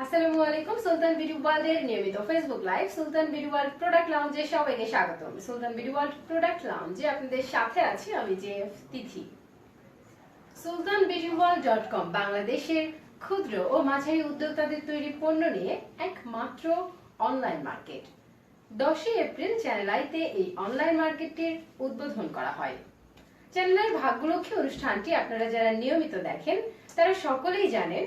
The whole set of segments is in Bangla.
আসসালামু আলাইকুম। সুলতান বিউটি ওয়ার্ল্ডের নিয়মিত ফেসবুক লাইভ সুলতান বিউটি ওয়ার্ল্ড প্রোডাক্ট লাউঞ্জে সবাইকে স্বাগতম। সুলতান বিউটি ওয়ার্ল্ড প্রোডাক্ট লাউঞ্জে আপনাদের সাথে আছি আমি জেএফ তিথি। sultanbeautyworld.com বাংলাদেশের ক্ষুদ্র ও মাঝারি উদ্যোক্তাদের তৈরি পণ্য নিয়ে একমাত্র অনলাইন মার্কেট। 10 এপ্রিল চ্যানেল আইতে এই অনলাইন মার্কেটের উদ্বোধন করা হয়। চ্যানেলের ভাগ্যলক্ষ্মী অনুষ্ঠানটি আপনারা যারা নিয়মিত দেখেন তারা সকলেই জানেন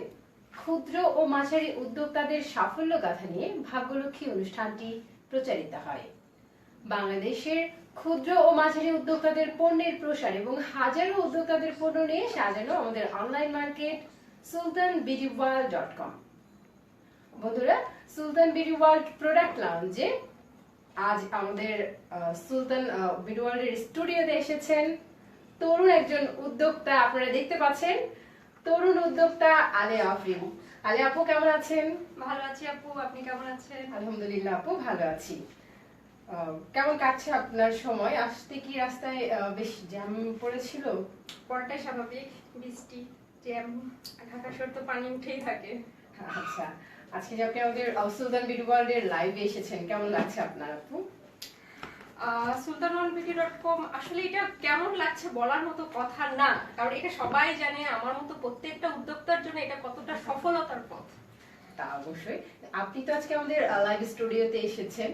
ক্ষুদ্র ও মাঝারি উদ্যোক্তাদের সাফল্য গাথা নিয়ে ভাগ্যলক্ষ্মী অনুষ্ঠানটি প্রচারিত হয়। বাংলাদেশের ক্ষুদ্র ও মাঝারি উদ্যোক্তাদের পণ্যের প্রসার এবং হাজারো উদ্যোক্তাদের পণ্য নিয়ে সাজানো আমাদের অনলাইন মার্কেট sultanbeautyworld.com। বন্ধুরা, সুলতান বিউটি ওয়ার্ল্ড প্রোডাক্ট লাউঞ্জে আজ আমাদের সুলতান বিউটি ওয়ার্ল্ডের স্টুডিওতে এসেছেন তরুণ একজন উদ্যোক্তা। আপনারা দেখতে পাচ্ছেন তরুণ উদ্যোক্তা আলেয়া আফরিন। আলেয়া আপু কেমন আছেন? ভালো আছি আপু, আপনি কেমন আছেন? আলহামদুলিল্লাহ আপু, ভালো আছি। কেমন কাটছে আপনার সময়? আসতে কি রাস্তায় বেশ জ্যাম পড়েছিল? পড়াটাই স্বাভাবিক, বৃষ্টি জ্যাম, ঢাকা শহর তো পানি উঠেই থাকে। আচ্ছা, আজকে যে আপনি আমাদের সুলতান বিউটি ওয়ার্ল্ডের লাইভে এসেছেন, কেমন লাগছে আপনার আপু? sultanbeauty.com আসলে এটা কেমন লাগছে বলার মতো কথা না, কারণ এটা সবাই জানে আমার মতো প্রত্যেকটা উদ্যোক্তার জন্য এটা কতটা সফলতার পথ। তা অবশ্যই। আপনি তো আজকে আমাদের লাইভ স্টুডিওতে এসেছেন।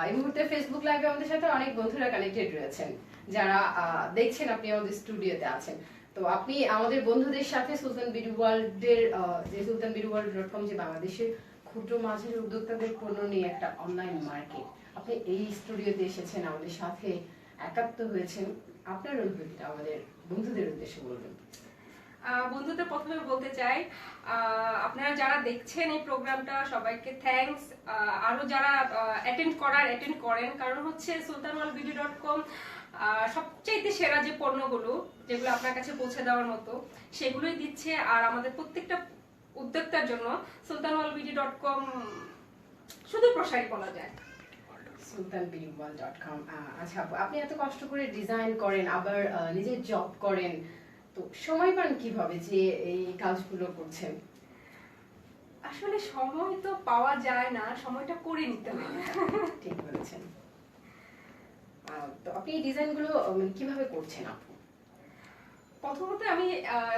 এই মুহূর্তে ফেসবুক লাইভে আমাদের সাথে অনেক বন্ধুরা কানেক্টেড রয়েছেন যারা দেখছেন আপনি আমাদের স্টুডিওতে আছেন। তো আপনি আমাদের বন্ধুদের সাথে সুলতান বিউটি ওয়ার্ল্ডের যে sultanbeautyworld.com যে বাংলাদেশের ক্ষুদ্র মাঝারি উদ্যোক্তাদের পণ্য নিয়ে একটা অনলাইন মার্কেট, আপনি এই স্টুডিওতে এসেছেন, আমাদের সাথে একাত্ম হয়েছেন। আপনার অনুভূতিটা আমাদের বন্ধুদের উদ্দেশ্যে বলবেন। বন্ধুদের প্রথমে বলতে চাই, আপনারা যারা দেখছেন এই প্রোগ্রামটা সবাইকে থ্যাঙ্কস। আরো যারা অ্যাটেন্ড করেন, কারণ হচ্ছে sultanbeauty.com সবচেয়ে সেরা যে পণ্যগুলো যেগুলো আপনার কাছে পৌঁছে দেওয়ার মতো সেগুলোই দিচ্ছে। আর আমাদের প্রত্যেকটা উদ্যোক্তার জন্য sultanbeauty.com শুধু প্রসারী বলা যায়। sultanbeautyworld.com। আচ্ছা আপু, আপনি এত কষ্ট করে ডিজাইন করেন, আবার নিজে জব করেন, তো সময় পান কিভাবে যে এই কাজগুলো করছেন? আসলে সময় তো পাওয়া যায় না, সময়টা করে নিতে হবে। ঠিক বলেছেন। তো আপনি এই ডিজাইনগুলো কিভাবে করছেন আপু? প্রথমত আমি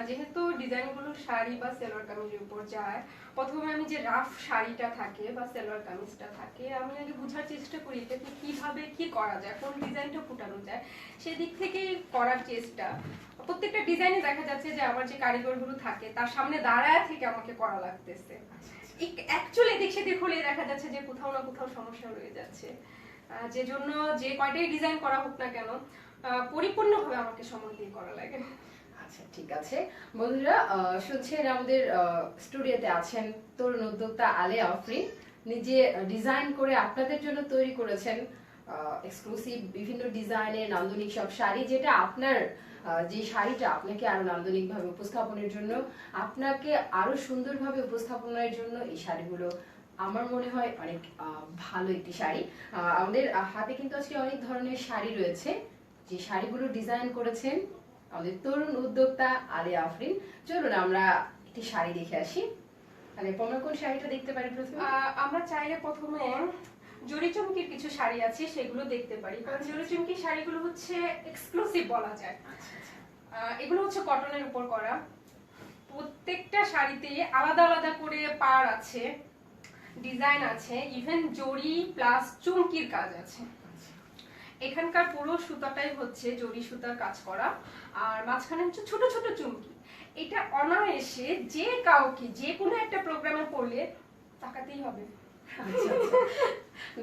যেহেতু ডিজাইনগুলো শাড়ি বা সালোয়ার কামিজের উপর যায়, প্রথমে আমি যে রাফ শাড়িটা থাকে বা সালোয়ার কামিজটা থাকে আমি আগে বোঝার চেষ্টা করি এটাকে কিভাবে কি করা যায়, কোন ডিজাইনটা ফুটানো যায়, সেদিক থেকেই করার চেষ্টা। প্রত্যেকটা ডিজাইনে দেখা যাচ্ছে যে আমার যে কারিগরগুলো থাকে তার সামনে দাঁড়ায় থেকে আমাকে করা লাগতেছে। অ্যাকচুয়ালি এদিক সেদিক হলে দেখা যাচ্ছে যে কোথাও না কোথাও সমস্যা রয়ে যাচ্ছে, যে জন্য যে কয়টাই ডিজাইন করা হোক না কেন পরিপূর্ণভাবে আমাকে সময় দিয়ে করা লাগে। আচ্ছা, ঠিক আছে। বন্ধুরা, শুনছেন আমাদের স্টুডিওতে আছেন তরুণ উদ্যোক্তা আলেয়া আফরিন। নিজে ডিজাইন করে আপনাদের জন্য তৈরি করেছেন এক্সক্লুসিভ বিভিন্ন ডিজাইনের নান্দনিক সব শাড়ি, যেটা আপনার যে শাড়িটা আপনাকে আরো নান্দনিক ভাবে উপস্থাপনের জন্য, আপনাকে আরো সুন্দরভাবে উপস্থাপনের জন্য এই শাড়িগুলো আমার মনে হয় অনেক ভালো একটি শাড়ি। আমাদের হাতে কিন্তু আজকে অনেক ধরনের শাড়ি রয়েছে, যে শাড়িগুলো ডিজাইন করেছেন আমাদের তরুণ উদ্যোক্তা আলেয়া আফরিন। চলুন আমরা একটি শাড়ি দেখে আসি। তাহলে আমরা কোন শাড়িটা দেখতে পারি প্রথমে? আমরা চাইলে প্রথমে জরি চুমকির কিছু শাড়ি আছে সেগুলো দেখতে পারি, কারণ জরি চুমকির শাড়িগুলো হচ্ছে এক্সক্লুসিভ বলা যায়। এগুলো হচ্ছে কটনের উপর করা, প্রত্যেকটা শাড়িতে আলাদা আলাদা করে পাড় আছে, ডিজাইন আছে, ইভেন জরি প্লাস চুমকির কাজ আছে। এখানকার পুরো সুতাটাই হচ্ছে জরি সুতার কাজ করা, আর মাঝখানে হচ্ছে ছোট ছোট চুমকি। এটা অনায়াসে যে কাউকে যে কোনো একটা প্রোগ্রামে পড়লে তাকাতেই হবে।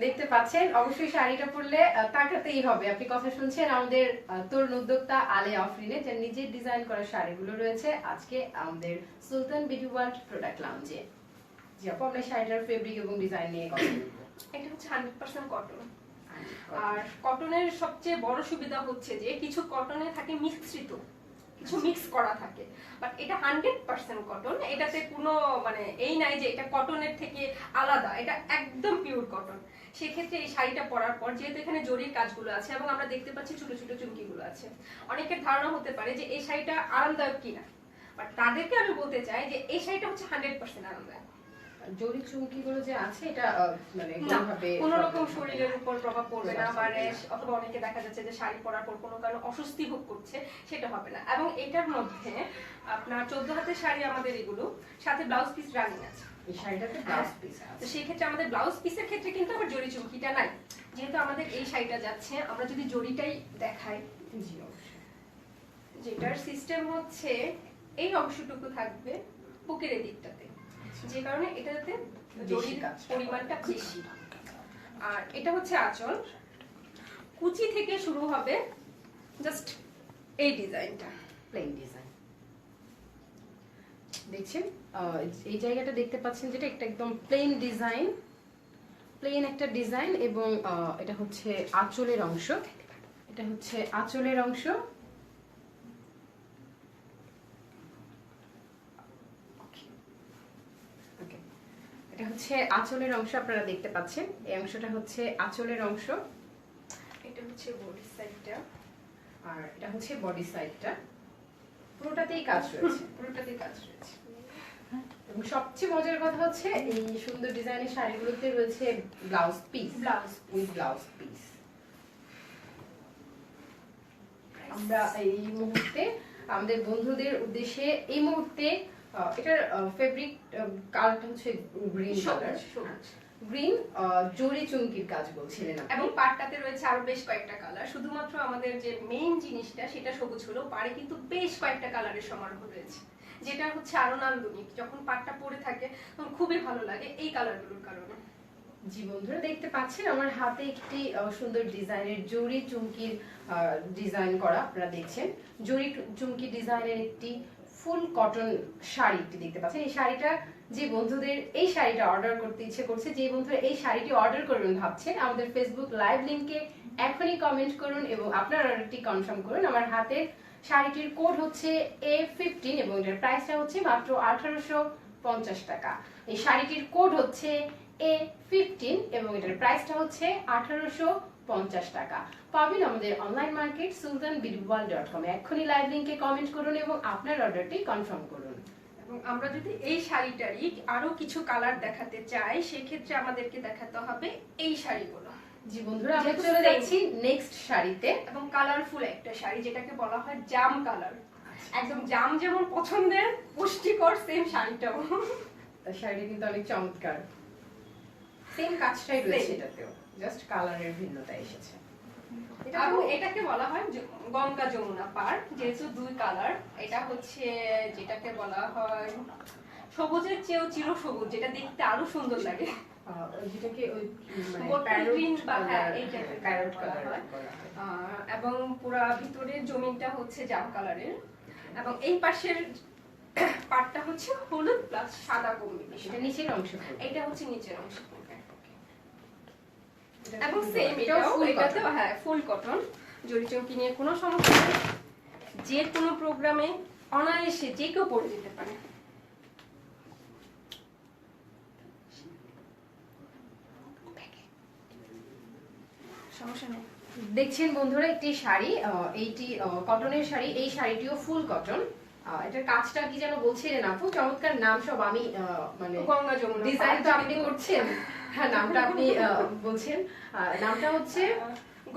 দেখতে পাচ্ছেন, অবশ্যই শাড়িটা পরলে তাকাতেই হবে। আপনি কথা শুনছেন আমাদের তরুণ উদ্যোক্তা আলেয়া আফরিনের, যে নিজের ডিজাইন করা শাড়িগুলো রয়েছে আজকে আমাদের সুলতান বিউটি ওয়ার্ল্ড প্রোডাক্ট লাউঞ্জে। জি আপু, আমরা শাড়িটার ফেব্রিক এবং ডিজাইন নিয়ে কথা বলবো। এটা হচ্ছে 100% কটন। আর কটনের সবচেয়ে বড় সুবিধা হচ্ছে যে কিছু কটনে থাকে মিশ্রিত, কিছু মিক্স করা থাকে, বাট এটা 100% কটন। এটাতে কোনো মানে এই নাই যে এটা কটনের থেকে আলাদা, এটা একদম পিওর কটন। সেক্ষেত্রে এই শাড়িটা পরার পর যেহেতু এখানে জরির কাজগুলো আছে এবং আমরা দেখতে পাচ্ছি ছোট ছোট চুমকিগুলো আছে, অনেকের ধারণা হতে পারে যে এই শাড়িটা আরামদায়ক কিনা, বাট তাদেরকে আমি বলতে চাই যে এই শাড়িটা হচ্ছে 100% আরামদায়ক। জরি চুমকিগুলো যে আছে এটা মানে না, কোনোভাবে কোনো রকম শরীরের উপর প্রভাব পড়বে না বা র্যাশ অথবা অনেকে দেখা যাচ্ছে যে শাড়ি পরার পর কোনো কারণে অস্বস্তি ভোগ করছে, সেটা হবে না। এবং এটার মধ্যে আপনার 14 হাতের শাড়ি আমাদের এগুলো, সাথে ব্লাউজ পিস রানিং আছে। এই শাড়িটাতে ব্লাউজ পিস তো আছে। সেই ক্ষেত্রে আমাদের ব্লাউজ পিসের ক্ষেত্রে কিন্তু আবার জরি চুমকিটা নাই। যেহেতু আমাদের এই শাড়িটা যাচ্ছে, আমরা যদি জরিটাই দেখাই, জি অবশ্যই। যেটার সিস্টেম হচ্ছে এই অংশটুকু থাকবে বুকের দিকটাতে, যে কারণে এটাতে জরির পরিমাণটা বেশি। আর এটা হচ্ছে আঁচল, কুচি থেকে শুরু হবে জাস্ট এই ডিজাইনটা, প্লেন ডিজাইন দেখছেন। এই জায়গাটা দেখতে পাচ্ছেন যেটা একটা একদম প্লেন ডিজাইন, প্লেন একটা ডিজাইন। এবং এটা হচ্ছে আঁচলের অংশ, এটা হচ্ছে আঁচলের অংশ। এটা হচ্ছে আঁচলের অংশ, আপনারা দেখতে পাচ্ছেন এই অংশটা হচ্ছে আঁচলের অংশ। এটা হচ্ছে বডি সাইডটা, আর এটা হচ্ছে বডি সাইডটা। পুরোটাতেই কাজ রয়েছে, পুরোটাতে কাজ রয়েছে। এবং সবচেয়ে মজার কথা হচ্ছে এই সুন্দর ডিজাইনের শাড়িগুলোতে রয়েছে blouse piece, blouse with blouse piece. আমরা এই মুহূর্তে আমাদের বন্ধুদের উদ্দেশ্যে এই মুহূর্তে এটার ফেব্রিক কালারটা হচ্ছে গ্রিন কালার, গ্রিন জরি চুমকির কাজ বলছিলেন আপনি। এবং পাড়টাতে রয়েছে আরো বেশ কয়েকটা কালার। শুধুমাত্র আমাদের যে মেইন জিনিসটা সেটা সবুজ হলো, পাড়ে কিন্তু বেশ কয়েকটা কালারের সমারোহ রয়েছে, যেটা হচ্ছে আরো নান্দনিক। যখন পাড়টা পরে থাকে তখন খুবই ভালো লাগে এই কালারগুলোর কারণে। জি বন্ধুরা দেখতে পাচ্ছেন আমার হাতে একটি সুন্দর ডিজাইনের জরি চুমকির ডিজাইন করা, আপনারা দেখছেন জরি চুমকি ডিজাইনের একটি ফুল কটন শাড়িটি দেখতে পাচ্ছেন। এই শাড়িটা যে বন্ধুদের এই শাড়িটা অর্ডার করতে ইচ্ছে করছে, যে বন্ধুরা এই শাড়িটি অর্ডার করবেন ভাবছেন, আমাদের ফেসবুক লাইভ লিংকে এখনই কমেন্ট করুন এবং আপনার অর্ডারটি কনফার্ম করুন। আমার হাতের শাড়িটির কোড হচ্ছে A15 এবং এটার প্রাইসটা হচ্ছে মাত্র 1850 টাকা। এই শাড়িটির কোড হচ্ছে A15 এবং এটার প্রাইসটা হচ্ছে 1850 টাকা। পাবেন আমাদের অনলাইন মার্কেট sultanbeautyworld.com। এখনই লাইভ লিংকে কমেন্ট করুন এবং আপনার অর্ডারটি কনফার্ম করুন। এবং আমরা যদি এই শাড়িটারই আরো কিছু কালার দেখাতে চাই, সেক্ষেত্রে আমাদেরকে দেখাতে হবে এই শাড়িগুলো। জি বন্ধুরা আমরা চলে যাচ্ছি নেক্সট শাড়িতে। এবং কালারফুল একটা শাড়ি, যেটাকে বলা হয় জাম কালার। একদম জাম যেমন পছন্দের, পুষ্টিকর সেম শাড়িটাও। শাড়িটা কিন্তু অনেক চমৎকার, সেম কাজটাই রয়েছে এটাতেও, জাস্ট কালারের ভিন্নতা এসেছে। এবং এটাকে বলা হয় গঙ্গা যমুনা পাড়, যেহেতু দুই কালার। এটা হচ্ছে যেটাকে বলা হয় সবুজের চেয়েও চির সবুজ, যেটা দেখতে আরো সুন্দর লাগে, যেটাকে ওই গ্রিন বা এই প্যারট কালার হয়। এবং পুরা ভিতরের জমিনটা হচ্ছে জাম কালারের, এবং এই পাশের পাটটা হচ্ছে হলুদ প্লাস সাদা কম্বিনেশন। এটা নিচের অংশ, এটা হচ্ছে নিচের অংশ। এবং এবং সেম এটাতেও হ্যাঁ ফুল কটন। জরি চুমকি নিয়ে কোনো সমস্যা নেই, যে কোনো প্রোগ্রামে অনায়াসে যে কেউ পরে যেতে পারে। সমস্যা নেই। দেখছেন বন্ধুরা একটি শাড়ি, এইটি কটনের শাড়ি, এই শাড়িটিও ফুল কটন। এটার কাজটা কি যেন বলছিলেন আপু, চমৎকার নাম সব। আমি মানে গঙ্গা যমুনা ডিজাইন তো আপনি করছেন, হ্যাঁ নামটা আপনি বলছেন, নামটা হচ্ছে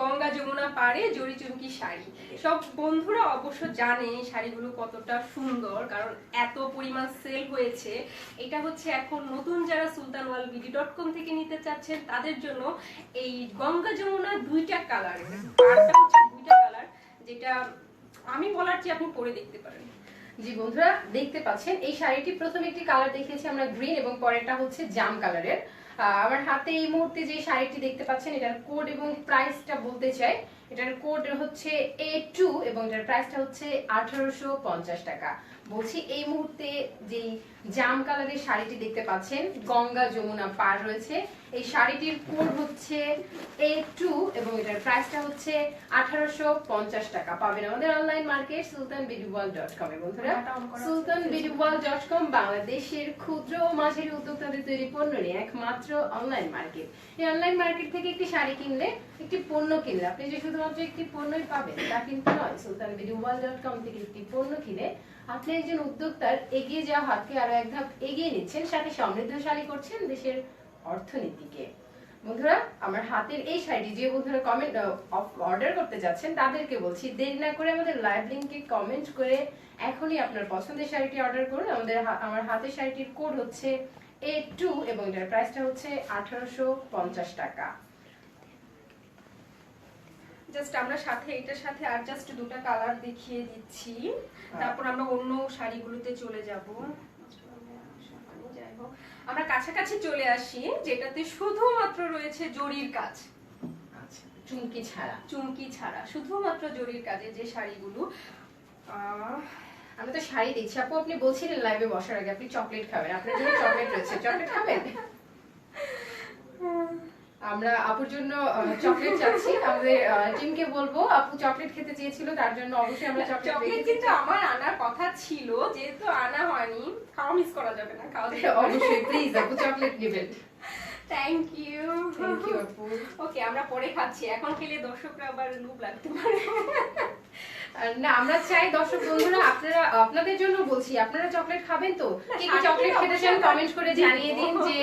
গঙ্গা যমুনা পাড়ে জরি চুমকি শাড়ি। সব বন্ধুরা অবশ্য জানে এই শাড়িগুলো কতটা সুন্দর, কারণ এত পরিমাণ সেল হয়েছে। এটা হচ্ছে এখন নতুন যারা sultanworldbeauty.com থেকে নিতে চাচ্ছেন তাদের জন্য এই গঙ্গা যমুনা দুইটা কালার, পাড়টা হচ্ছে দুইটা কালার, যেটা আমি বলার চেয়ে আপনি পরে দেখতে পারেন। জি বন্ধুরা দেখতে পাচ্ছেন এই শাড়িটি প্রথমে একটি কালার দেখিয়েছি আমরা গ্রিন, এবং পরেরটা হচ্ছে জাম কালারের। আমার হাতে এই মুহূর্তে যে শাড়িটি দেখতে পাচ্ছেন এটার কোড এবং প্রাইসটা বলতে চাই। এটার কোড হচ্ছে A2 এবং এটার প্রাইসটা হচ্ছে 1850 টাকা। বলছি এই মুহূর্তে যে জাম কালারের শাড়িটি দেখতে পাচ্ছেন গঙ্গা যমুনা পার রয়েছে, এই শাড়িটির কোড হচ্ছে A2 এবং এটার প্রাইসটা হচ্ছে 1850 টাকা। পাবেন আমাদের অনলাইন মার্কেট sultanbeautyworld.com এ। বন্ধুরা sultanbeautyworld.com বাংলাদেশের ক্ষুদ্র ও মাঝারি উদ্যোক্তাদের তৈরি পণ্য নিয়ে একমাত্র অনলাইন মার্কেট। এই অনলাইন মার্কেট থেকে একটি শাড়ি কিনলে, একটি পণ্য কিনলে আপনি যে শুধুমাত্র একটি পণ্যই পাবেন তা কিন্তু নয়। sultanbeautyworld.com থেকে একটি পণ্য কিনে আপনি একজন উদ্যোক্তার এগিয়ে যাওয়া হাতকে আরো এক ধাপ এগিয়ে নিচ্ছেন, সাথে সমৃদ্ধশালী করছেন দেশের অর্থনীতিকে। বন্ধুরা, আমার হাতের এই শাড়িটি যে বন্ধুরা কমেন্ট অর্ডার করতে যাচ্ছেন তাদেরকে বলছি, দেরি না করে আমাদের লাইভ লিংকে কমেন্ট করে এখনই আপনার পছন্দের শাড়িটি অর্ডার করুন। আমার হাতের শাড়িটির কোড হচ্ছে A2 এবং এটার প্রাইসটা হচ্ছে 1850 টাকা। জাস্ট আমরা সাথে এটার সাথে আর জাস্ট দুটো কালার দেখিয়ে দিচ্ছি, তারপর আমরা অন্য শাড়িগুলোতে চলে যাব। যাই হোক, আমরা কাছাকাছি চলে আসি যেটাতে শুধুমাত্র রয়েছে জরির কাজ। আচ্ছা, চুমকি ছাড়া শুধুমাত্র জরির কাজে যে শাড়িগুলো। আমি তো শাড়ি দিচ্ছি আপু, আপনি বলছিলেন লাইভে বসার আগে আপনি চকলেট খাবেন, আপনার জন্য চকলেট রয়েছে, চকলেট খাবেন? আমরা আপুর জন্য চকলেট চাচ্ছি, আমাদের টিমকে বলবো আপু চকলেট খেতে চেয়েছিল, তার জন্য অবশ্যই আমরা চকলেট কিন্তু আমার আনার কথা ছিল, যেহেতু আনা হয়নি, খাওয়া মিস করা যাবে না, খাওয়া অবশ্যই প্লিজ আপু চকলেট নেবেন। থ্যাংক ইউ আপু। ওকে, আমরা পরে খাচ্ছি, এখন খেলে দর্শকরা আবার লুপ লাগতে পারে। না, আমরা চাই দর্শক বন্ধুরা আপনাদের জন্য বলছি, আপনারা চকলেট খাবেন তো? কে কে চকলেট খেতে চান কমেন্ট করে জানিয়ে দিন যে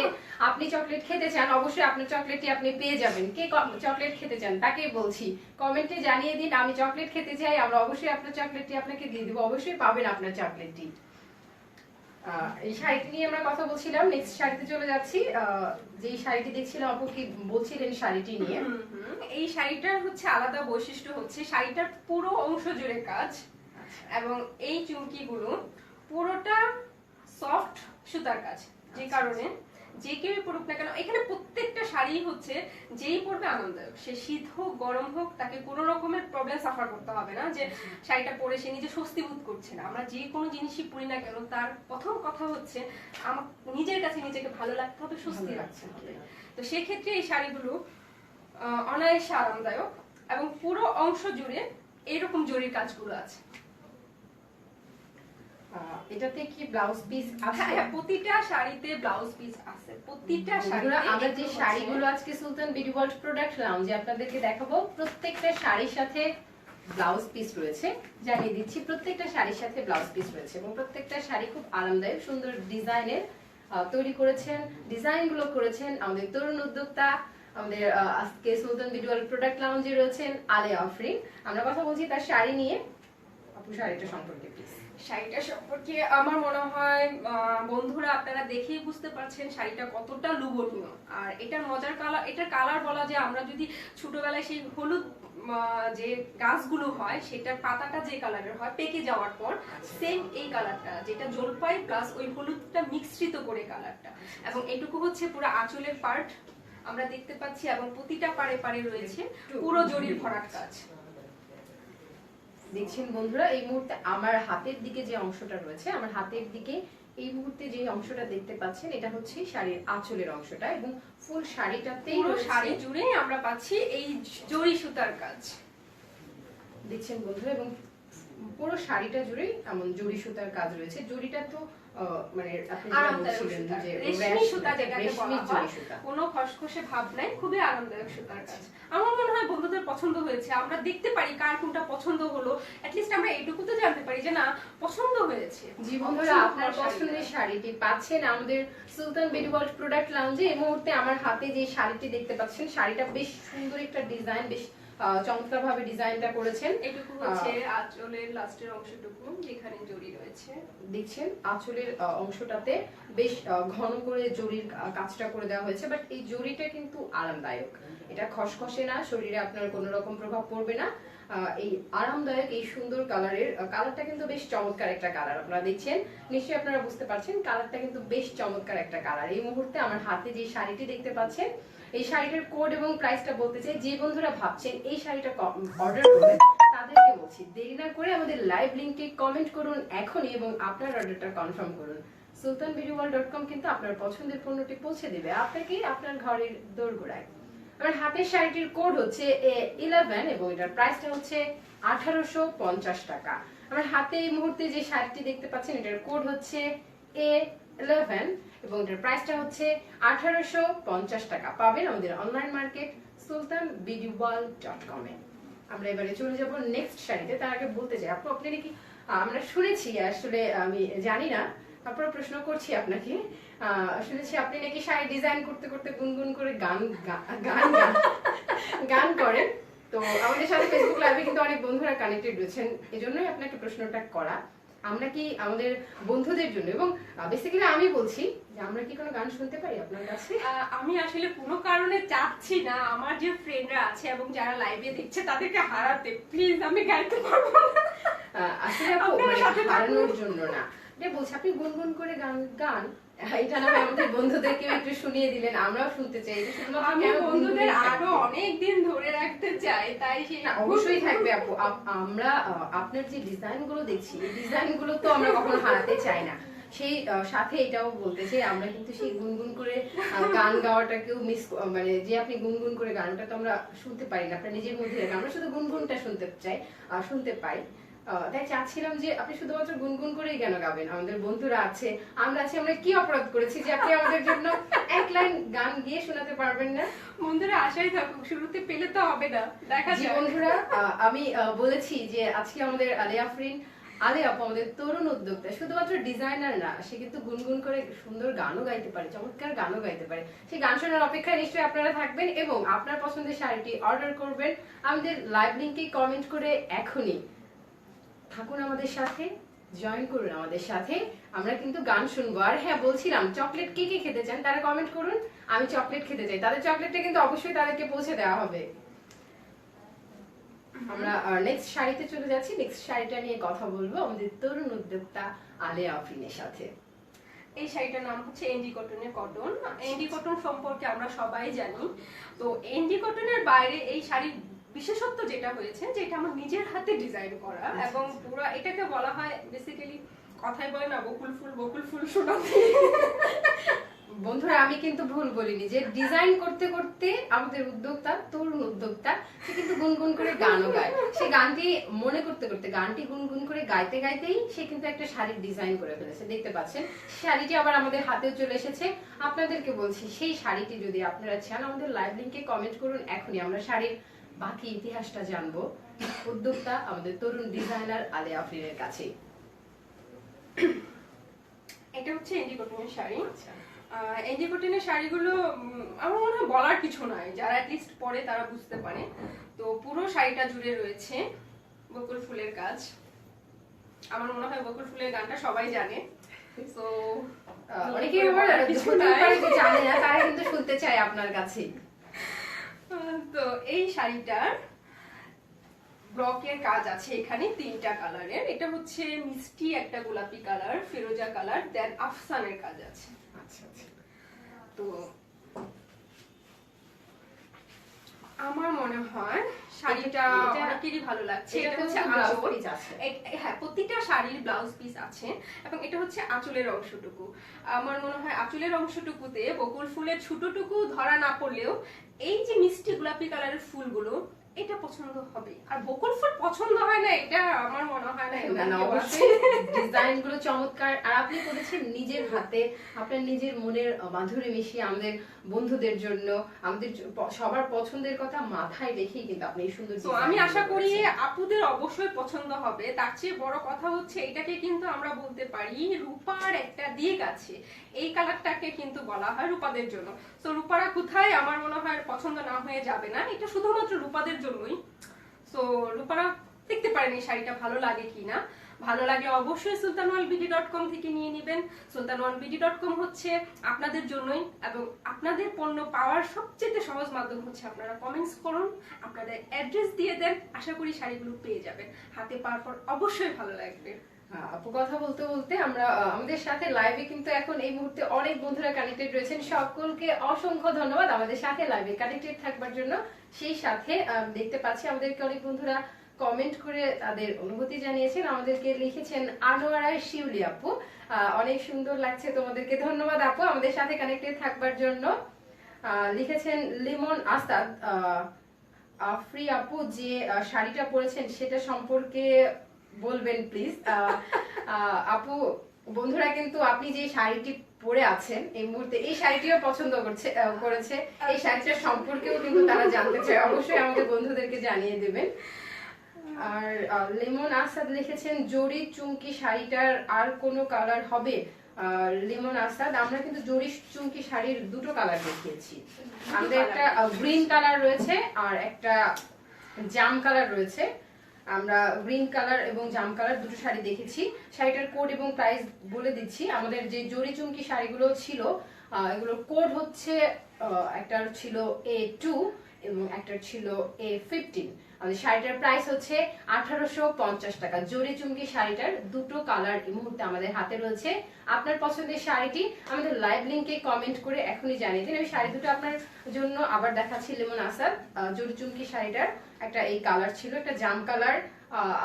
আপনি চকলেট খেতে চান, অবশ্যই আপনার চকলেটটি আপনি পেয়ে যাবেন। কে চকলেট খেতে চান তাকেই বলছি, কমেন্টে জানিয়ে দিন আমি চকলেট খেতে চাই, আমরা অবশ্যই আপনার চকলেটটি আপনাকে দিয়ে দেব, অবশ্যই পাবেন আপনার চকলেটটি। এই শাড়িটি নিয়ে আমরা কথা বলছিলাম, নেক্সট শাড়িতে চলে যাচ্ছি। যে শাড়িটি দেখছিলাম আপু কি বলছিলেন শাড়িটি নিয়ে? এই শাড়িটার হচ্ছে আলাদা বৈশিষ্ট্য হচ্ছে শাড়িটার পুরো অংশ জুড়ে কাজ, এবং এই চুমকিগুলো পুরোটা সফট সুতার কাজ, যে কারণে যে কেউ পড়ুক না কেন এখানে প্রত্যেকটা শাড়ি হচ্ছে যেই পরবে আনন্দদায়ক, সে শীত হোক গরম হোক তাকে কোনো রকমের প্রবলেম সাফার করতে হবে না, যে শাড়িটা পরে সে নিজে স্বস্তি বোধ করছে না। আমরা যে কোনো জিনিসই পরি না কেন তার প্রথম কথা হচ্ছে আমার নিজের কাছে নিজেকে ভালো লাগতে হবে, স্বস্তি রাখতে হবে। তো সেক্ষেত্রে এই শাড়িগুলো অনায়াসে আরামদায়ক এবং পুরো অংশ জুড়ে এইরকম জরির কাজগুলো আছে। এটাতে কি ব্লাউজ পিস আছে? হ্যাঁ, প্রতিটা শাড়িতে ব্লাউজ পিস আছে, প্রতিটা শাড়িতে। আমরা যে শাড়িগুলো আজকে সুলতান বিউটি ওয়ার্ল্ড প্রোডাক্ট লাউঞ্জে আপনাদেরকে দেখাবো, প্রত্যেকটা শাড়ির সাথে ব্লাউজ পিস রয়েছে, জানিয়ে দিচ্ছি প্রত্যেকটা শাড়ির সাথে ব্লাউজ পিস রয়েছে, এবং প্রত্যেকটা শাড়ি খুব আরামদায়ক সুন্দর ডিজাইনের তৈরি করেছেন, ডিজাইনগুলো করেছেন আমাদের তরুণ উদ্যোক্তা, আমাদের আজকে সুলতান বিউটি ওয়ার্ল্ড প্রোডাক্ট লাউঞ্জে রয়েছেন আলেয়া আফরিন। আমরা কথা বলছি তার শাড়ি নিয়ে। আপু শাড়িটা সম্পর্কে প্লিজ। শাড়িটা সম্পর্কে আমার মনে হয় বন্ধুরা আপনারা দেখেই বুঝতে পারছেন শাড়িটা কতটা লোভনীয়। আর এটার মজার কালার, এটার কালার বলা যায়, আমরা যদি ছোটবেলায় সেই হলুদ যে গাছগুলো হয় সেটার পাতাটা যে কালারের হয় পেকে যাওয়ার পর সেম এই কালারটা, যেটা জলপাই প্লাস ওই হলুদটা মিশ্রিত করে কালারটা, এবং এটুকু হচ্ছে পুরো আঁচলের পার্ট আমরা দেখতে পাচ্ছি, এবং প্রতিটা পারে পারে রয়েছে পুরো জরির ভরাট কাজ। দেখছেন বন্ধুরা, এই মুহূর্তে আমার হাতের দিকে যে অংশটা রয়েছে, আমার হাতের দিকে এই মুহূর্তে যে অংশটা দেখতে পাচ্ছেন এটা হচ্ছে শাড়ির আঁচলের অংশটা, এবং ফুল শাড়িটাতেই পুরো শাড়ি জুড়ে আমরা পাচ্ছি এই জরি সুতার কাজ। দেখছেন বন্ধুরা, এবং পুরো শাড়িটা জুড়েই এমন জরি সুতার কাজ রয়েছে। জরিটা তো মানে আপনি যেটা বলছিলেন যে রেশমি সুতা যেটাকে বলা হয়, কোনো খসখসে ভাব নাই, খুবই আরামদায়ক সুতার কাজ। আমার মনে হয় বন্ধুদের পছন্দ হয়েছে, আমরা দেখতে পারি কার কোনটা পছন্দ হলো, এট লিস্ট আমরা এইটুকু তো জানতে পারি যে না পছন্দ হয়েছে। জি বন্ধুরা, আপনার পছন্দের শাড়িটি পাচ্ছেন আমাদের সুলতান বিউটি ওয়ার্ল্ড প্রোডাক্ট লাউঞ্জে। এই মুহূর্তে আমার হাতে যে শাড়িটি দেখতে পাচ্ছেন, শাড়িটা বেশ সুন্দর একটা ডিজাইন, বেশ চমৎকার ভাবে ডিজাইনটা করেছেন। এটুকু হচ্ছে আঁচলের লাস্টের অংশটুকু যেখানে জরি রয়েছে, দেখছেন আঁচলের অংশটাতে বেশ ঘন করে জরির কাজটা করে দেওয়া হয়েছে, বাট এই জরিটা কিন্তু আরামদায়ক, এটা খসখসে না, শরীরে আপনার কোনো রকম প্রভাব পড়বে না। এই আরামদায়ক এই সুন্দর কালারের কালারটা কিন্তু বেশ চমৎকার একটা কালার, আপনারা দেখছেন নিশ্চয়ই আপনারা বুঝতে পারছেন কালারটা কিন্তু বেশ চমৎকার একটা কালার। এই মুহূর্তে আমার হাতে যে শাড়িটি দেখতে পাচ্ছেন, এই শাড়িটার কোড এবং প্রাইসটা বলতে চাই, যে বন্ধুরা ভাবছেন এই শাড়িটা অর্ডার করবেন তাদেরকে বলছি দেরি না করে আমাদের লাইভ লিংকে কমেন্ট করুন এখনই, এবং আপনার অর্ডারটা কনফার্ম করুন। sultanbeautyworld.com কিন্তু আপনার পছন্দের পণ্যটি পৌঁছে দেবে আপনাকে আপনার ঘরের দোরগোড়ায়। আমার হাতের শাড়িটির কোড হচ্ছে A11 এবং এটার প্রাইসটা হচ্ছে 1850 টাকা। আমার হাতে এই মুহূর্তে যে শাড়িটি দেখতে পাচ্ছেন এটার কোড হচ্ছে A11 এবং এটার প্রাইসটা হচ্ছে 1850 টাকা। পাবেন আমাদের অনলাইন মার্কেট sultanbeautyworld.com এ। আমরা এবারে চলে যাব নেক্সট শাড়িতে। তার আগে বলতে চাই আপু, আপনি নাকি আমরা শুনেছি, আসলে আমি জানি না, তারপর প্রশ্ন করছি আপনাকে। শুনেছি আপনি নাকি শাড়ি ডিজাইন করতে করতে গুনগুন করে গান গান গান গান করেন। তো আমাদের সাথে ফেসবুক লাইভে কিন্তু অনেক বন্ধুরা কানেক্টেড রয়েছেন, এজন্যই আপনাকে প্রশ্নটা করা। আমরা কি আমাদের বন্ধুদের জন্য, এবং বেসিক্যালি আমি বলছি যে আমরা কি কোনো গান শুনতে পারি আপনার কাছে? আমি আসলে কোনো কারণে চাচ্ছি না আমার যে ফ্রেন্ডরা আছে এবং যারা লাইভে দেখছে তাদেরকে হারাতে, প্লিজ আমি গাইতে পারবো না। আসলে আপু হারানোর জন্য না, এটা বলছি আপনি গুনগুন করে গান গান, এটা না হয় আমাদের বন্ধুদেরকে একটু শুনিয়ে দিলেন, আমরাও শুনতে চাই। এটা শুধুমাত্র আমি কেন বন্ধুদের গুনগুনই আরো থাকবে? অনেক দিন ধরে রাখতে চাই, তাই সেই না, অবশ্যই থাকবে আপু। আমরা আপনার যে ডিজাইন গুলো দেখছি, এই ডিজাইন গুলো তো আমরা কখনো হারাতে চাই না। সেই সাথে এটাও বলতে চাই, আমরা কিন্তু সেই গুনগুন করে গান গাওয়াটাকেও মিস, মানে যে আপনি গুনগুন করে গানটা তো আমরা শুনতে পারি না আপনার নিজের মধ্যে রেখে, আমরা শুধু গুনগুনটা শুনতে চাই, শুনতে পাই। তাই চাচ্ছিলাম যে আপনি শুধুমাত্র গুনগুন করেই কেন গাবেন? আমাদের বন্ধুরা আছে, আমরা আছি, আমরা কি অপরাধ করেছি যে আপনি আমাদের জন্য এক লাইন গান গিয়ে শোনাতে পারবেন না? বন্ধুরা আশাই থাকুক, শুরুতে পেলে তো হবে না, দেখা জি যাক। বন্ধুরা, আমি বলেছি যে আজকে আমাদের আলিয়া আফরিন, আলিয়া আপু আমাদের তরুণ উদ্যোক্তা, শুধুমাত্র ডিজাইনার না, সে কিন্তু গুনগুন করে সুন্দর গানও গাইতে পারে, চমৎকার গানও গাইতে পারে। সেই গান শোনার অপেক্ষায় নিশ্চয়ই আপনারা থাকবেন এবং আপনার পছন্দের শাড়িটি অর্ডার করবেন আমাদের লাইভ লিংকে কমেন্ট করে এখনই। থাকুন আমাদের সাথে, জয়েন করুন আমাদের সাথে, আমরা কিন্তু গান শুনবো। আর হ্যাঁ, বলছিলাম চকলেট কে কে খেতে চান তারা কমেন্ট করুন, আমি চকলেট খেতে চাই, তাদের চকলেটটা কিন্তু অবশ্যই তাদেরকে পৌঁছে দেওয়া হবে। আমরা নেক্সট শাড়িতে চলে যাচ্ছি। নেক্সট শাড়িটা নিয়ে কথা বলবো আমাদের তরুণ উদ্যোক্তা আলিয়া আফরিনের সাথে। এই শাড়িটার নাম হচ্ছে এনডি কটনের কটন। এনডি কটন সম্পর্কে আমরা সবাই জানি। তো এনডি কটনের বাইরে এই শাড়ির বিশেষত্ব যেটা হয়েছে যে এটা আমার নিজের হাতে ডিজাইন করা, এবং পুরো এটাকে বলা হয় বেসিক্যালি, কথাই বলে না বকুল ফুল শোনাতে। বন্ধুরা, আমি কিন্তু ভুল বলিনি যে ডিজাইন করতে করতে আমাদের উদ্যোক্তা, তরুণ উদ্যোক্তা, সে কিন্তু গুনগুন করে গানও গায়। সে গানটি মনে করতে করতে, গানটি গুনগুন করে গাইতে গাইতেই সে কিন্তু একটা শাড়ির ডিজাইন করে ফেলেছে, দেখতে পাচ্ছেন। শাড়িটি আবার আমাদের হাতেও চলে এসেছে। আপনাদেরকে বলছি, সেই শাড়িটি যদি আপনারা চান আমাদের লাইভ লিংকে কমেন্ট করুন এখনই, আমরা শাড়ির বাকি ইতিহাসটা জানবো উদ্যোক্তা আমাদের তরুণ ডিজাইনার আলিয়া আফরিনের কাছে। এটা হচ্ছে এনডি কটনের শাড়ি। এনডি কটনের শাড়িগুলো আমার মনে হয় বলার কিছু নাই, যারা অ্যাটলিস্ট পরে তারা বুঝতে পারে। তো পুরো শাড়িটা জুড়ে রয়েছে বকুল ফুলের কাজ। আমার মনে হয় বকুল ফুলের গানটা সবাই জানে। তো অনেকেই আবার জানে না, তারা কিন্তু শুনতে চায় আপনার কাছে। তো এই শাড়িটার ব্লকের কাজ আছে এখানে 3টা কালারের। এটা হচ্ছে মিষ্টি একটা গোলাপি কালার, ফিরোজা কালার, দেন আফসানের কাজ আছে। আচ্ছা আচ্ছা। তো আমার মনে হয় শাড়িটা অনেকেরই ভালো লাগছে। এটা হচ্ছে আঁচল। হ্যাঁ, প্রতিটা শাড়ির ব্লাউজ পিস আছে এবং এটা হচ্ছে আঁচলের অংশটুকু। আমার মনে হয় আঁচলের অংশটুকুতে বকুল ফুলের ছোটটুকু ধরা না পড়লেও এই যে মিষ্টি গোলাপি কালারের ফুলগুলো, এটা পছন্দ হবে। আর বকুল ফুল পছন্দ হয় না এটা আমার মনে হয় না। না, অবশ্যই ডিজাইন গুলো চমৎকার, আর আপনি করেছেন নিজের হাতে, আপনার নিজের মনের মাধুরী মিশিয়ে আমাদের বন্ধুদের জন্য, আমাদের সবার পছন্দের কথা মাথায় রেখেই কিন্তু আপনি এই সুন্দর। তো আমি আশা করি আপুদের অবশ্যই পছন্দ হবে। তার চেয়ে বড় কথা হচ্ছে এটাকে কিন্তু আমরা বলতে পারি রূপার একটা দিক আছে। এই কালারটাকে কিন্তু বলা হয় রূপাদের জন্য। তো রূপারা কোথায় আমার মনে হয় পছন্দ না হয়ে যাবে না, এটা শুধুমাত্র রূপাদের জন্যই। তো রূপারা দেখতে পারেন এই শাড়িটা ভালো লাগে কিনা। ভালো লাগলে অবশ্যই sultanwalbd.com থেকে নিয়ে নেবেন। sultanwalbd.com হচ্ছে আপনাদের জন্যই, এবং আপনাদের পণ্য পাওয়ার সবচেয়ে সহজ মাধ্যম হচ্ছে আপনারা কমেন্টস করুন, আপনাদের অ্যাড্রেস দিয়ে দেন, আশা করি শাড়িগুলো পেয়ে যাবেন। হাতে পাওয়ার পর অবশ্যই ভালো লাগবে। আপু কথা বলতে বলতে আমরা আমাদের সাথে লাইভে কিন্তু এখন এই মুহূর্তে অনেক বন্ধুরা কানেক্টেড রয়েছেন, সকলকে অসংখ্য ধন্যবাদ আমাদের সাথে লাইভে কানেক্টেড থাকবার জন্য। সেই সাথে দেখতে পাচ্ছি আমাদেরকে অনেক বন্ধুরা কমেন্ট করে তাদের অনুভূতি জানিয়েছেন, আমাদেরকে লিখেছেন আনোয়ারা শিউলি আপু, অনেক সুন্দর লাগছে তোমাদেরকে, ধন্যবাদ আপু আমাদের সাথে কানেক্টেড থাকবার জন্য। লিখেছেন লিমন আসাদ, আফরি আপু যে শাড়িটা পরেছেন সেটা সম্পর্কে বলবেন প্লিজ। আপু বন্ধুরা কিন্তু আপনি যে শাড়িটি পরে আছেন এই মুহূর্তে, এই শাড়িটিও পছন্দ করেছে, এই শাড়িটার সম্পর্কেও কিন্তু তারা জানতে চায়, অবশ্যই আমাদের বন্ধুদেরকে জানিয়ে দেবেন। আর লেমন আসাদ লিখেছেন জরি চুমকি শাড়িটার আর কোনো কালার হবে? লেমন আসাদ, আমরা কিন্তু জরি চুমকি শাড়ির দুটো কালার দেখিয়েছি। আমাদের একটা গ্রিন কালার রয়েছে আর একটা জাম কালার রয়েছে। আমরা গ্রিন কালার এবং জাম কালার দুটো শাড়ি দেখেছি। শাড়িটার কোড এবং প্রাইস বলে দিচ্ছি। আমাদের যে জরি চুমকি শাড়িগুলো ছিল এগুলোর কোড হচ্ছে একটার ছিল A2 এবং একটার ছিল A15। আমাদের শাড়িটার প্রাইস হচ্ছে 1850 টাকা। জরি চুমকি শাড়িটার দুটো কালার এই মুহূর্তে আমাদের হাতে রয়েছে। আপনার পছন্দের শাড়িটি আমাদের লাইভ লিংকে কমেন্ট করে এখনই জানিয়ে দিন। আমি শাড়ি দুটো আপনার জন্য আবার দেখাচ্ছি। লেমন আসাদ জরি চুমকি শাড়িটার একটা এই কালার ছিল, একটা জাম কালার।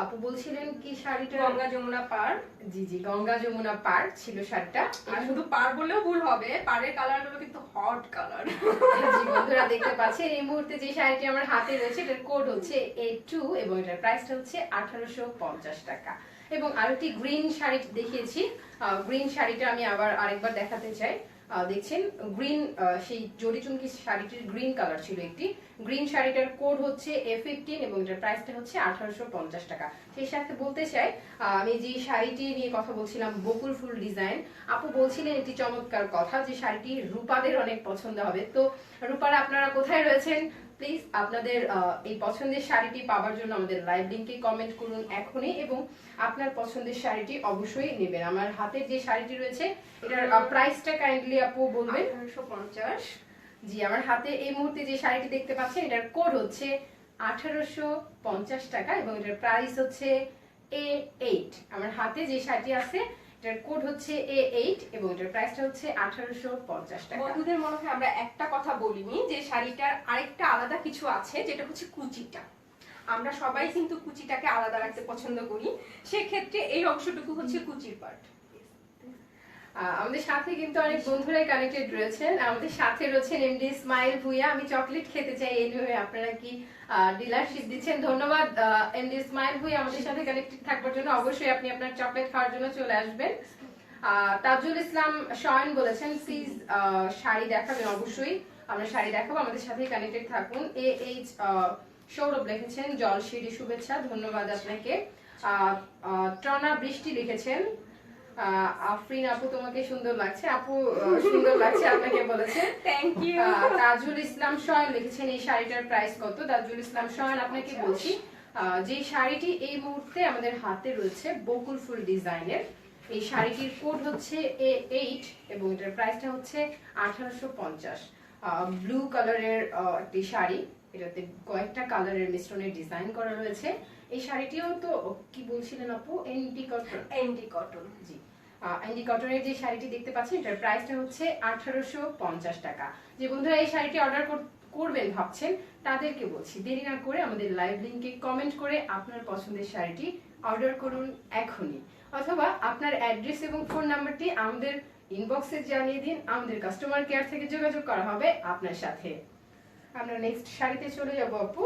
আপু বলছিলেন কি শাড়িটা? গঙ্গা যমুনা পাড়। জি জি, গঙ্গা যমুনা পাড় ছিল শাড়িটা। আর শুধু পাড় বললেও ভুল হবে, পাড়ের কালার গুলো কিন্তু হট কালার। জি বন্ধুরা দেখতে পাচ্ছেন এই মুহূর্তে যে শাড়িটি আমার হাতে রয়েছে এটার কোড হচ্ছে A2 এবং এটার প্রাইসটা হচ্ছে 1850 টাকা। এবং আরেকটি গ্রিন শাড়ি দেখিয়েছি। গ্রিন শাড়িটা আমি আবার আরেকবার দেখাতে চাই। দেখছেন গ্রিন, সেই জরি চুমকি শাড়িটির গ্রিন কালার ছিল একটি। গ্রিন শাড়িটার কোড হচ্ছে A15 এবং এটার প্রাইসটা হচ্ছে 1850 টাকা। সেই সাথে বলতে চাই আমি যে শাড়িটি নিয়ে কথা বলছিলাম বকুল ফুল ডিজাইন, আপু বলছিলেন এটি চমৎকার কথা যে শাড়িটি রূপাদের অনেক পছন্দ হবে। তো রূপারা আপনারা কোথায় রয়েছেন? প্লিজ আপনাদের এই পছন্দের শাড়িটি পাওয়ার জন্য আমাদের লাইভ লিংকে কমেন্ট করুন এখনই এবং আপনার পছন্দের শাড়িটি অবশ্যই নেবেন। আমার হাতে যে শাড়িটি রয়েছে এটার প্রাইসটা কাইন্ডলি আপু বলবেন। 1850। জি, আমার হাতে এই মুহূর্তে যে শাড়িটি দেখতে পাচ্ছেন এটার কোড হচ্ছে 1850 টাকা এবং এটার প্রাইস হচ্ছে A8। আমার হাতে যে শাড়িটি আছে এটার কোড হচ্ছে A8 এবং এটার প্রাইসটা হচ্ছে 1850 টাকা। বন্ধুদের মনে হয় আমরা একটা কথা বলিনি যে শাড়িটার আরেকটা আলাদা কিছু আছে, যেটা হচ্ছে কুচিটা। আমরা সবাই কিন্তু কুচিটাকে আলাদা রাখতে পছন্দ করি, সেক্ষেত্রে এই অংশটুকু হচ্ছে কুচির পার্ট। আমাদের সাথে কিন্তু অনেক বন্ধুরাই কানেক্টেড রয়েছেন। আমাদের সাথে রয়েছেন এমডি ইসমাইল ভুইয়া। আমি চকলেট খেতে চাই, এই নিয়ে আপনারা কি ডিলারশিপ দিচ্ছেন? ধন্যবাদ এমডি ইসমাইল ভুইয়া আমাদের সাথে কানেক্টেড থাকবার জন্য। অবশ্যই আপনি আপনার চকলেট খাওয়ার জন্য চলে আসবেন। তাজুল ইসলাম শয়ন বলেছেন প্লিজ শাড়ি দেখাবেন। অবশ্যই আমরা শাড়ি দেখাবো, আমাদের সাথে কানেক্টেড থাকুন। AH সৌরভ লিখেছেন জলশিরি শুভেচ্ছা, ধন্যবাদ আপনাকে। টনা বৃষ্টি লিখেছেন আফরিন আপু তোমাকে সুন্দর লাগছে। আপু সুন্দর লাগছে আপনাকে বলেছে, থ্যাংক ইউ। তাজুল ইসলাম শয়ন লিখেছেন এই শাড়িটার প্রাইস কত? তাজুল ইসলাম শয়ন আপনাকে বলছি যে শাড়িটি এই মুহূর্তে আমাদের হাতে রয়েছে বকুল ফুল ডিজাইনের, এই শাড়িটির কোড হচ্ছে A8 এবং এটার প্রাইসটা হচ্ছে 1850। ব্লু কালারের একটি শাড়ি, এটাতে কয়েকটা কালারের মিশ্রণে ডিজাইন করা রয়েছে। এই শাড়িটিও তো কি বলছিলেন আপু? Anti cotton. এন্টি কটন, জি। এন্টি কটনের যে শাড়িটি দেখতে পাচ্ছেন এটার প্রাইসটা হচ্ছে 1850 টাকা। যে বন্ধুরা এই শাড়িটি অর্ডার করবেন ভাবছেন তাদেরকে বলছি দেরি না করে আমাদের লাইভ লিংকে কমেন্ট করে আপনার পছন্দের শাড়িটি অর্ডার করুন এখনই, অথবা আপনার অ্যাড্রেস এবং ফোন নাম্বারটি আমাদের ইনবক্সে জানিয়ে দিন, আমাদের কাস্টমার কেয়ার থেকে যোগাযোগ করা হবে আপনার সাথে। আমরা নেক্সট শাড়িতে চলে যাব আপু।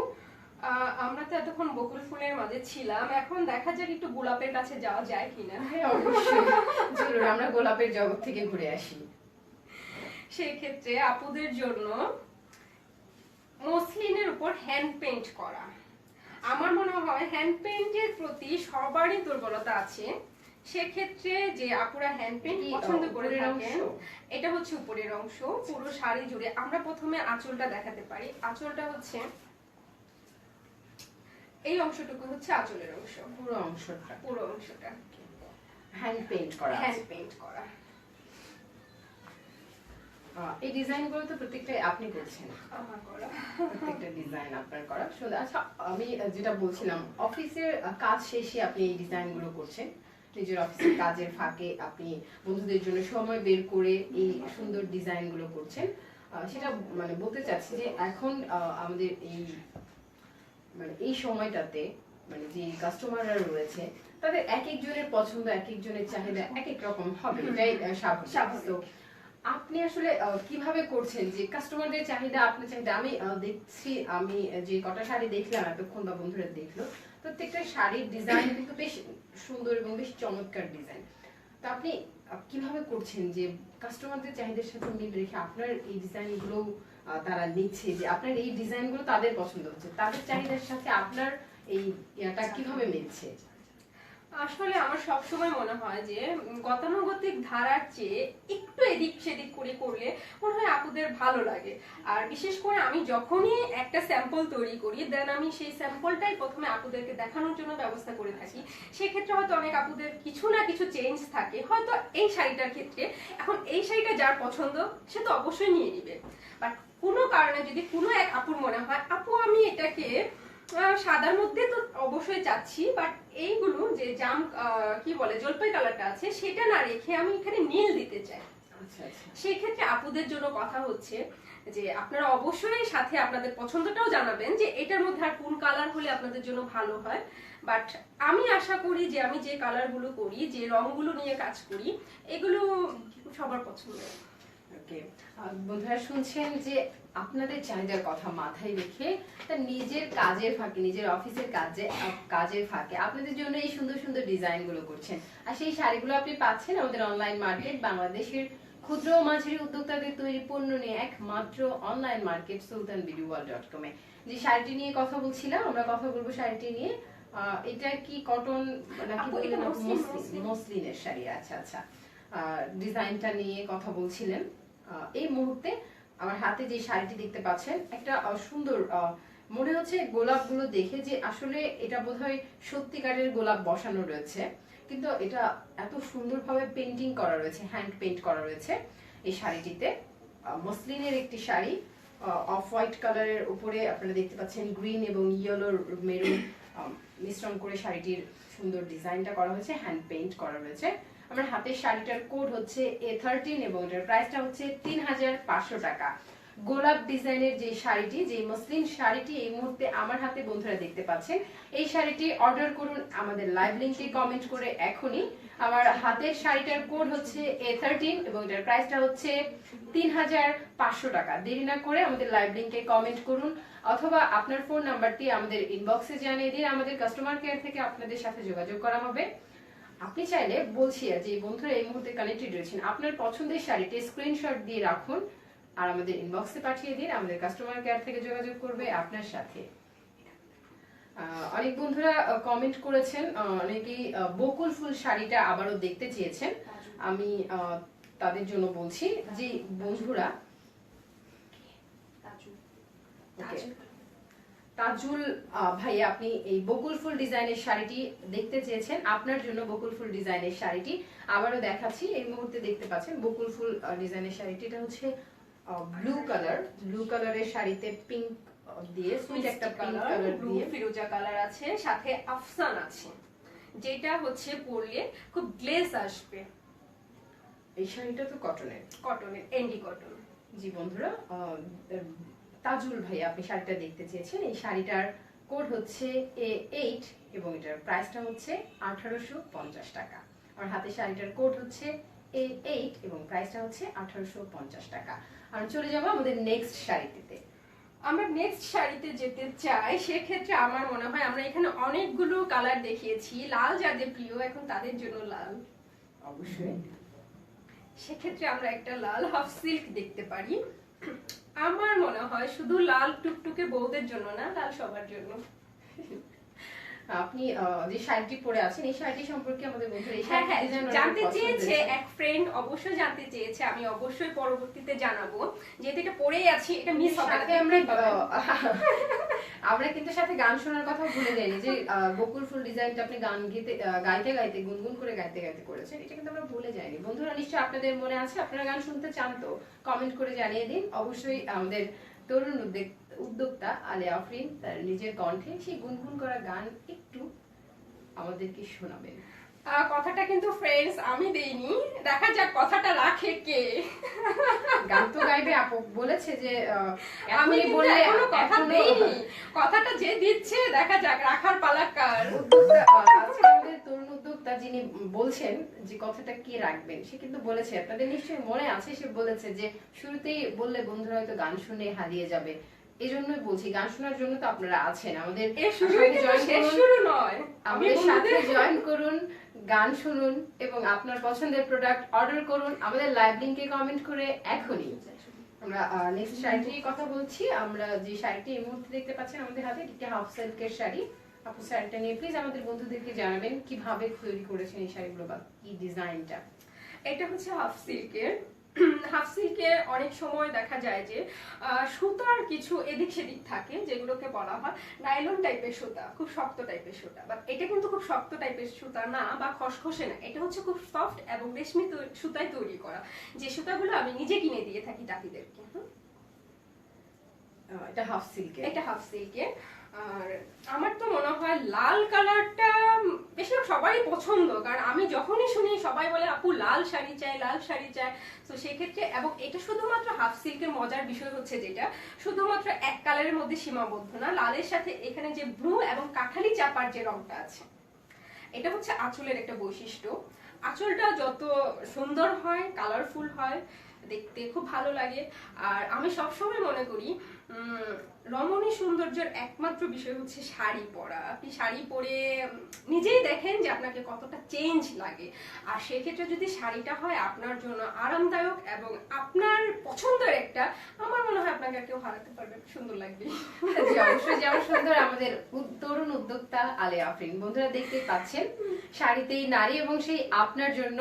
আমরা তো এতক্ষণ বকুল ফুলের মাঝে ছিলাম, এখন দেখা যাক একটু গোলাপের কাছে যাওয়া যায় কিনা। হ্যাঁ অবশ্যই, চলুন আমরা গোলাপের জগৎ থেকে ঘুরে আসি। সেই ক্ষেত্রে আপুদের জন্য মসলিনের উপর হ্যান্ড পেইন্ট করা। আমার মনে হয় হ্যান্ড পেইন্টের প্রতি সবারই দুর্বলতা আছে, সেক্ষেত্রে যে আপুরা হ্যান্ড পেইন্ট পছন্দ করে থাকেন, এটা হচ্ছে উপরের অংশ পুরো শাড়ি জুড়ে। আমরা প্রথমে আঁচলটা দেখাতে পারি। আঁচলটা হচ্ছে এই অংশটুকু হচ্ছে আঁচলের অংশ, পুরো অংশটা পুরো অংশটা হ্যান্ড পেইন্ট করা। হ্যান্ড পেইন্ট করা। এই ডিজাইনগুলো তো প্রত্যেকটাই আপনি করছেন? আমার করা প্রত্যেকটা ডিজাইন আপনার করা সুন্দর। আচ্ছা, আমি যেটা বলছিলাম অফিসের কাজ শেষে আপনি এই ডিজাইনগুলো করছেন, নিজের অফিসের কাজের ফাঁকে আপনি বন্ধুদের জন্য সময় বের করে এই সুন্দর ডিজাইনগুলো করছেন। সেটা মানে বলতে চাচ্ছি যে এখন আমাদের এই সময়টাতে মানে যে কাস্টমাররা রয়েছে তাদের এক একজনের পছন্দ, এক একজনের চাহিদা এক এক রকম হবে, এটাই স্বাভাবিক। তো আপনি আসলে কিভাবে করছেন যে কাস্টমারদের চাহিদা আপনার চাহিদা? আমি দেখছি, আমি যে কটা শাড়ি দেখলাম এতক্ষণ বা বন্ধুরা দেখলো, প্রত্যেকটা শাড়ির ডিজাইন কিন্তু বেশ সুন্দর এবং বেশ চমৎকার ডিজাইন। তো আপনি কিভাবে করছেন যে কাস্টমারদের চাহিদার সাথে মিল রেখে আপনার এই ডিজাইনগুলো তারা নিচ্ছে, যে আপনার এই ডিজাইনগুলো তাদের পছন্দ হচ্ছে, তাদের চাহিদার সাথে আপনার এই ইয়াটা কিভাবে মিলছে? আসলে আমার সবসময় মনে হয় যে গতানুগতিক ধারার চেয়ে একটু এদিক সেদিক করে করলে মনে হয় আপুদের ভালো লাগে। আর বিশেষ করে আমি যখনই একটা স্যাম্পল তৈরি করি দেন আমি সেই স্যাম্পলটাই প্রথমে আপুদেরকে দেখানোর জন্য ব্যবস্থা করে থাকি। সেক্ষেত্রে হয়তো অনেক আপুদের কিছু না কিছু চেঞ্জ থাকে হয়তো এই শাড়িটার ক্ষেত্রে। এখন এই শাড়িটা যার পছন্দ সে তো অবশ্যই নিয়ে নিবে, বাট কোনো কারণে যদি কোনো এক আপুর মনে হয় আপু আমি এটাকে সাদার মধ্যে তো অবশ্যই চাচ্ছি, বাট এইগুলো যে জাম কি বলে জলপাই কালারটা আছে সেটা না রেখে আমি এখানে নীল দিতে চাই, আচ্ছা আচ্ছা। সেই ক্ষেত্রে আপুদের জন্য কথা হচ্ছে যে আপনারা অবশ্যই সাথে আপনাদের পছন্দটাও জানাবেন যে এটার মধ্যে আর কোন কালার হলে আপনাদের জন্য ভালো হয়। বাট আমি আশা করি যে আমি যে কালারগুলো করি যে রংগুলো নিয়ে কাজ করি এগুলো সবার পছন্দ। ওকে, বন্ধুরা শুনছেন যে আপনাদের চাহিদার কথা মাথায় রেখে তার নিজের কাজের ফাঁকে নিজের অফিসের কাজের ফাঁকে আপনাদের জন্য এই সুন্দর সুন্দর ডিজাইন গুলো করছেন। আর সেই শাড়িগুলো আপনি পাচ্ছেন আমাদের অনলাইন মার্কেট, বাংলাদেশের ক্ষুদ্র ও মাঝারি উদ্যোক্তাদের তৈরি পণ্য নিয়ে একমাত্র অনলাইন মার্কেট sultanbeautyworld.com এ। যে শাড়িটি নিয়ে কথা বলছিলাম, আমরা কথা বলবো শাড়িটি নিয়ে। এটা কি কটন নাকি মসলিনের শাড়ি? আচ্ছা আচ্ছা, ডিজাইনটা নিয়ে কথা বলছিলেন। এই মুহূর্তে আমার হাতে যে শাড়িটি দেখতে পাচ্ছেন একটা সুন্দর মনে হচ্ছে গোলাপগুলো দেখে যে আসলে এটা বোধহয় সত্যিকারের গোলাপ বসানো রয়েছে, কিন্তু এটা এত সুন্দরভাবে পেন্টিং করা রয়েছে, হ্যান্ড পেইন্ট করা রয়েছে এই শাড়িটিতে। মসলিনের একটি শাড়ি, অফ হোয়াইট কালারের উপরে আপনারা দেখতে পাচ্ছেন গ্রিন এবং ইয়েলো মেরুন মিশ্রণ করে শাড়িটির সুন্দর ডিজাইনটা করা হয়েছে, হ্যান্ড পেইন্ট করা রয়েছে। আমার হাতের শাড়িটার কোড হচ্ছে A13 এবং এটার প্রাইসটা হচ্ছে 3500 টাকা। গোলাপ ডিজাইনের যে শাড়িটি, যে মসলিন শাড়িটি এই মুহূর্তে আমার হাতে বন্ধুরা দেখতে পাচ্ছেন, এই শাড়িটি অর্ডার করুন আমাদের লাইভ লিংকে কমেন্ট করে এখনই। আমার হাতের শাড়িটার কোড হচ্ছে A13 এবং এটার প্রাইসটা হচ্ছে 3500 টাকা। দেরি না করে আমাদের লাইভ লিংকে কমেন্ট করুন অথবা আপনার ফোন নাম্বারটি আমাদের ইনবক্সে জানিয়ে দিন, আমাদের কাস্টমার কেয়ার থেকে আপনাদের সাথে যোগাযোগ করা হবে। আপনি চাইলে বলছি যে বন্ধুরা এই মুহূর্তে কানেক্টেড রয়েছেন, আপনার পছন্দের শাড়িটি স্ক্রিনশট দিয়ে রাখুন আর আমাদের ইনবক্সে পাঠিয়ে দিন, আমাদের কাস্টমার কেয়ার থেকে যোগাযোগ করবে আপনার সাথে। অনেক বন্ধুরা কমেন্ট করেছেন, অনেকেই বকুল ফুল শাড়িটা আবারও দেখতে চেয়েছেন। আমি তাদের জন্য বলছি যে বন্ধুরা তাজুল ভাইয়া আপনি এই বকুল ফুল ডিজাইনের শাড়িটি দেখতে চেয়েছেন, আপনার জন্য বকুল ফুল ডিজাইনের শাড়িটি আবারও দেখাচ্ছি। এই মুহূর্তে দেখতে পাচ্ছেন বকুল ফুল ডিজাইনের শাড়িটি, এটা হচ্ছে ব্লু কালারের শাড়িতে পিঙ্ক দিয়ে সুইট একটা পিঙ্ক কালার দিয়ে ফিরোজা কালার আছে, সাথে আফসান আছে, যেটা হচ্ছে পরলে খুব গ্লেজ আসবে। এই শাড়িটা তো কটনের এন্ডি কটন। জি বন্ধুরা, তাজুল ভাই আপনি শাড়িটা দেখতে চেয়েছেন, এই শাড়িটার কোড হচ্ছে A8 এবং এটার প্রাইসটা হচ্ছে 1850 টাকা। আমার হাতে শাড়িটার কোড হচ্ছে A8 এবং প্রাইসটা হচ্ছে 1850 টাকা। আর চলে যাবো আমাদের নেক্সট শাড়িটিতে। আমরা নেক্সট শাড়িতে যেতে চাই, সেক্ষেত্রে আমার মনে হয় আমরা এখানে অনেকগুলো কালার দেখিয়েছি, লাল যাদের প্রিয় এখন তাদের জন্য লাল অবশ্যই। সেক্ষেত্রে আমরা একটা লাল হাফ সিল্ক দেখতে পারি। আমার মনে হয় শুধু লাল টুকটুকে বউদের জন্য না, লাল সবার জন্য। আপনি যে শাড়িটি পরে আছেন এই শাড়িটি সম্পর্কে আমাদের বন্ধুরা জানতে চেয়েছে, এক ফ্রেন্ড অবশ্যই জানতে চেয়েছে, আমি অবশ্যই পরবর্তীতে জানাবো। যেহেতু এটা পরেই আছি এটা মিস হবে আমরা কিন্তু সাথে গান শোনার কথা ভুলে যাইনি যে বকুল ফুল ডিজাইনটা আপনি গান গাইতে গাইতে গুনগুন করে গাইতে গাইতে করেছেন, এটা কিন্তু আমরা ভুলে যাইনি। বন্ধুরা নিশ্চয়ই আপনাদের মনে আছে, আপনারা গান শুনতে চান তো কমেন্ট করে জানিয়ে দিন। অবশ্যই আমাদের তরুণ উদ্যোক্তা আলিয়া আফরিন তার নিজের কণ্ঠে সেই গুনগুন করা গান একটু আমাদেরকে শোনাবেন। কথাটা কিন্তু ফ্রেন্ডস আমি দেইনি, দেখা যাক কথাটা রাখে কে। গান তো গাইবে আপু বলেছে যে আমি বললে এখনো কথা দেইনি, কথাটা যে দিচ্ছে দেখা যাক রাখার পালা কার। আজকে আমাদের তরুণ উদ্যোক্তা যিনি বলছেন যে কথাটা কে রাখবেন সে কিন্তু বলেছে, আপনাদের নিশ্চয়ই মনে আছে, সে বলেছে যে শুরুতেই বললে বন্ধুরা হয়তো গান শুনে হারিয়ে যাবে, এই জন্যই বলছি গান শোনার জন্য তো আপনারা আছেন, আমাদের সাথে জয়েন করুন, গান শুনুন এবং আপনার পছন্দের প্রোডাক্ট অর্ডার করুন আমাদের লাইভ লিংকে কমেন্ট করে এখনই। আমরা নেক্সট শাড়িটির কথা বলছি। আমরা যে শাড়িটি এই মুহূর্তে দেখতে পাচ্ছেন আমাদের হাতে, এটি হাফ সিল্কের শাড়ি, আপু শাড়িটা নিয়ে প্লিজ আমাদের বন্ধুদেরকে জানাবেন কিভাবে তৈরি করেছেন এই শাড়িগুলো বা কি ডিজাইনটা। এটা হচ্ছে হাফ সিল্কের। হাফ সিল্কে অনেক সময় দেখা যায় যে সুতার কিছু এদিক সেদিক থাকে, যেগুলোকে বলা হয় নাইলন টাইপের সুতা, খুব শক্ত টাইপের সুতা। বাট এটা কিন্তু খুব শক্ত টাইপের সুতা না বা খসখসে না, এটা হচ্ছে খুব সফট এবং রেশমি সুতায় তৈরি করা, যে সুতাগুলো আমি নিজে কিনে দিয়ে থাকি তাঁতিদেরকে। এটা হাফ সিল্কের। এটা হাফ সিল্কের। আর আমার তো মনে হয় লাল কালারটা বেশিরভাগ সবারই পছন্দ, কারণ আমি যখনই শুনি সবাই বলে আপু লাল শাড়ি চাই, লাল শাড়ি চাই। তো সেক্ষেত্রে, এবং এটা শুধুমাত্র হাফ সিল্কের মজার বিষয় হচ্ছে যেটা শুধুমাত্র এক কালারের মধ্যে সীমাবদ্ধ না, লালের সাথে এখানে যে ব্লু এবং কাঠালি চাপার যে রংটা আছে, এটা হচ্ছে আঁচলের একটা বৈশিষ্ট্য। আঁচলটা যত সুন্দর হয়, কালারফুল হয়, দেখতে খুব ভালো লাগে। আর আমি সবসময় মনে করি রমণী সৌন্দর্যের একমাত্র বিষয় হচ্ছে শাড়ি পরা। আপনি শাড়ি পরে নিজেই দেখেন যে আপনাকে কতটা চেঞ্জ লাগে। আর সেক্ষেত্রে যদি শাড়িটা হয় আপনার জন্য আরামদায়ক এবং আপনার পছন্দের একটা, আমার মনে হয় আপনাকে আর কেউ হারাতে পারবে, সুন্দর লাগবে। অবশ্যই, যেমন সুন্দর আমাদের তরুণ উদ্যোক্তা আলেয়া আফরিন। বন্ধুরা দেখতে পাচ্ছেন শাড়িতেই নারী এবং সেই আপনার জন্য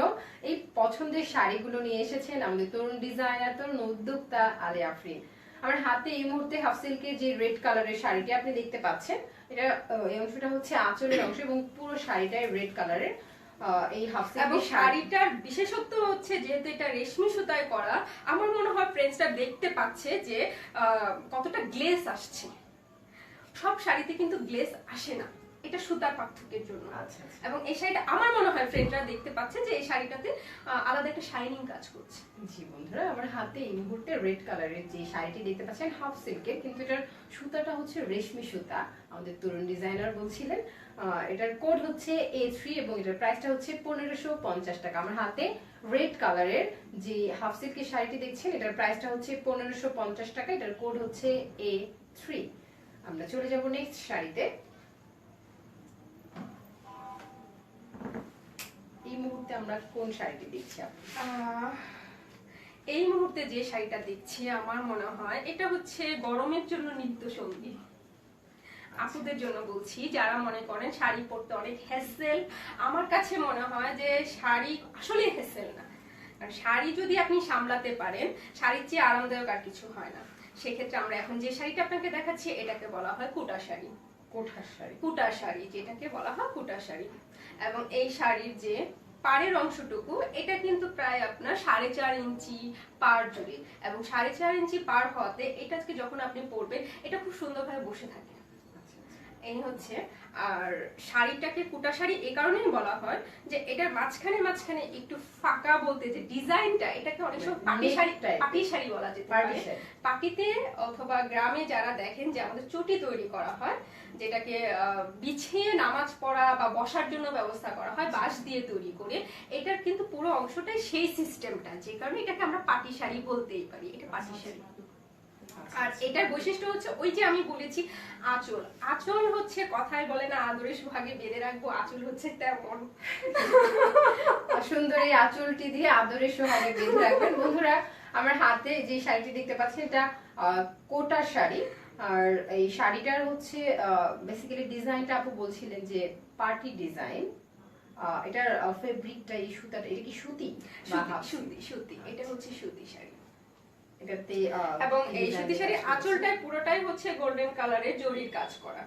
এই পছন্দের শাড়িগুলো নিয়ে এসেছেন আমাদের তরুণ ডিজাইনার, তরুণ উদ্যোক্তা আলেয়া আফরিন। আমার হাতে এই মুহূর্তে হাফ সিল্কের যে রেড কালারের শাড়িটি আপনি দেখতে পাচ্ছেন, এটা এই অংশটা হচ্ছে আঁচলের অংশ এবং পুরো শাড়িটাই রেড কালারের। এই হাফ এবং সিল্কের শাড়িটার বিশেষত্ব হচ্ছে যেহেতু এটা রেশমি সুতায় করা, আমার মনে হয় ফ্রেন্ডসটা দেখতে পাচ্ছে যে কতটা গ্লেজ আসছে। সব শাড়িতে কিন্তু গ্লেজ আসে না, এটা সুতার পার্থক্যের জন্য। আচ্ছা। এবং এই শাড়িটা আমার মনে হয় ফ্রেন্ডরা দেখতে পাচ্ছে যে এই শাড়িটাতে আলাদা একটা শাইনিং কাজ করছে। জি বন্ধুরা, আমার হাতে এই মুহূর্তে রেড কালারের যে শাড়িটি দেখতে পাচ্ছেন হাফ সিল্কের, কিন্তু এটার সুতাটা হচ্ছে রেশমি সুতা। আমাদের তরুণ ডিজাইনার বলছিলেন এটার কোড হচ্ছে A3 এবং এটার প্রাইসটা হচ্ছে 1550 টাকা। আমার হাতে রেড কালারের যে হাফ সিল্কের শাড়িটি দেখছেন, এটার প্রাইসটা হচ্ছে 1550 টাকা, এটার কোড হচ্ছে A3। আমরা চলে যাব নেক্সট শাড়িতে। এই মুহূর্তে আমরা কোন শাড়িটি দেখছি? এই মুহূর্তে যে শাড়িটা দেখছি আমার মনে হয় এটা হচ্ছে গরমের জন্য নিত্য সঙ্গী। আপুদের জন্য বলছি যারা মনে করেন শাড়ি পরতে অনেক হ্যাসেল। আমার কাছে মনে হয় যে শাড়ি আসলে হ্যাসেল না, আর শাড়ি যদি আপনি সামলাতে পারেন, শাড়ির চেয়ে আরামদায়ক আর কিছু হয় না। সেক্ষেত্রে আমরা এখন যে শাড়িটা আপনাকে দেখাচ্ছি এটাকে বলা হয় কুটা শাড়ি। কুটা শাড়ি যেটাকে বলা হয় কুটা শাড়ি। এবং এই শাড়ির যে পাড়ের অংশটুকু, এটা কিন্তু প্রায় আপনার 4.5 ইঞ্চি পাড় জুড়ে, এবং 4.5 ইঞ্চি পাড় হওয়াতে এটাকে যখন আপনি পরবেন এটা খুব সুন্দরভাবে বসে থাকে। এই হচ্ছে। আর শাড়িটাকে কুটা শাড়ি এই কারণেই বলা হয় যে এটার মাঝখানে মাঝখানে একটু ফাঁকা, বলতে যে ডিজাইনটা, এটাকে অনেক সময় পাটি শাড়ি বলা যেতে পারে। পাটিতে অথবা গ্রামে যারা দেখেন যে আমাদের চটি তৈরি করা হয়, যেটাকে বিছিয়ে নামাজ পড়া বা বসার জন্য ব্যবস্থা করা হয় বাঁশ দিয়ে তৈরি করে, এটার কিন্তু পুরো অংশটাই সেই সিস্টেমটা, যে কারণে এটাকে আমরা পাটি শাড়ি বলতেই পারি। এটা পাটি শাড়ি। আর এটার বৈশিষ্ট্য হচ্ছে ওই যে আমি বলেছি আঁচল। আঁচল হচ্ছে কথায় বলে না আদরে সোহাগে বেঁধে রাখবো, আঁচল হচ্ছে তেমন সুন্দর। এই আঁচলটি দিয়ে আদরে সোহাগে বেঁধে রাখবেন। বন্ধুরা, আমার হাতে যে শাড়িটি দেখতে পাচ্ছেন এটা কোটার শাড়ি। আর এই শাড়িটার হচ্ছে বেসিক্যালি ডিজাইনটা আপু বলছিলেন যে পার্টি ডিজাইন। এটার ফেব্রিকটা, এই সুতাটা, এটা কি সুতি? সুতি। এটা হচ্ছে সুতি শাড়ি। এটাতে এবং এই সুতি শাড়ির আঁচলটাই পুরোটাই হচ্ছে গোল্ডেন কালারের জরির কাজ করা।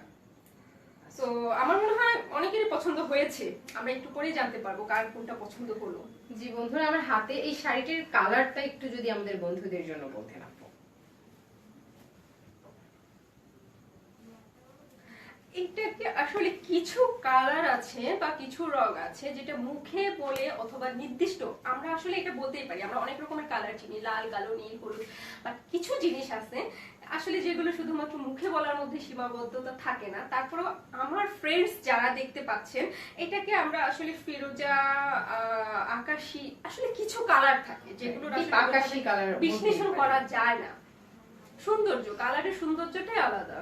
তো আমার মনে হয় অনেকেরই পছন্দ হয়েছে, আমরা একটু পরেই জানতে পারবো কার কোনটা পছন্দ হলো। জি বন্ধুরা, আমার হাতে এই শাড়িটির কালারটা একটু যদি আমাদের বন্ধুদের জন্য বলতেন আপু। এটাকে আসলে কিছু কালার আছে বা কিছু রং আছে যেটা মুখে বলে অথবা নির্দিষ্ট আমরা আসলে এটা বলতেই পারি। আমরা অনেক রকমের কালার চিনি, লাল, কালো, নীল, হলুদ, বা কিছু জিনিস আছে আসলে যেগুলো শুধুমাত্র মুখে বলার মধ্যে সীমাবদ্ধতা থাকে না। তারপরেও আমার ফ্রেন্ডস যারা দেখতে পাচ্ছেন, এটাকে আমরা আসলে ফিরোজা, আকাশী, আসলে কিছু কালার থাকে যেগুলো আকাশী কালার বিশ্লেষণ করা যায় না। সৌন্দর্য, কালারের সৌন্দর্যটাই আলাদা।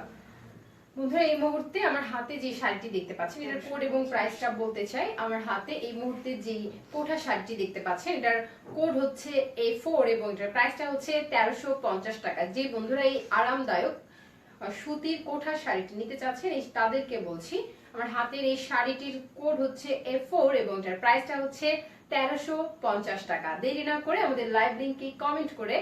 বন্ধুরা, এই মুহূর্তে আমার হাতে যে শাড়িটি দেখতে পাচ্ছেন এটার কোড এবং প্রাইসটা বলতে চাই। আমার হাতে এই মুহূর্তে যে কোটা শাড়িটি দেখতে পাচ্ছেন এটার কোড হচ্ছে A4 এবং এটার প্রাইসটা হচ্ছে 1350 টাকা। যে বন্ধুরা এই আরামদায়ক সুতির কোঠা শাড়িটি নিতে চাচ্ছেন তাদেরকে বলছি আমার হাতের এই শাড়িটির কোড হচ্ছে A4 এবং এটার প্রাইসটা হচ্ছে 1350 টাকা। দেরি না করে আমাদের লাইভ লিংকে কমেন্ট করে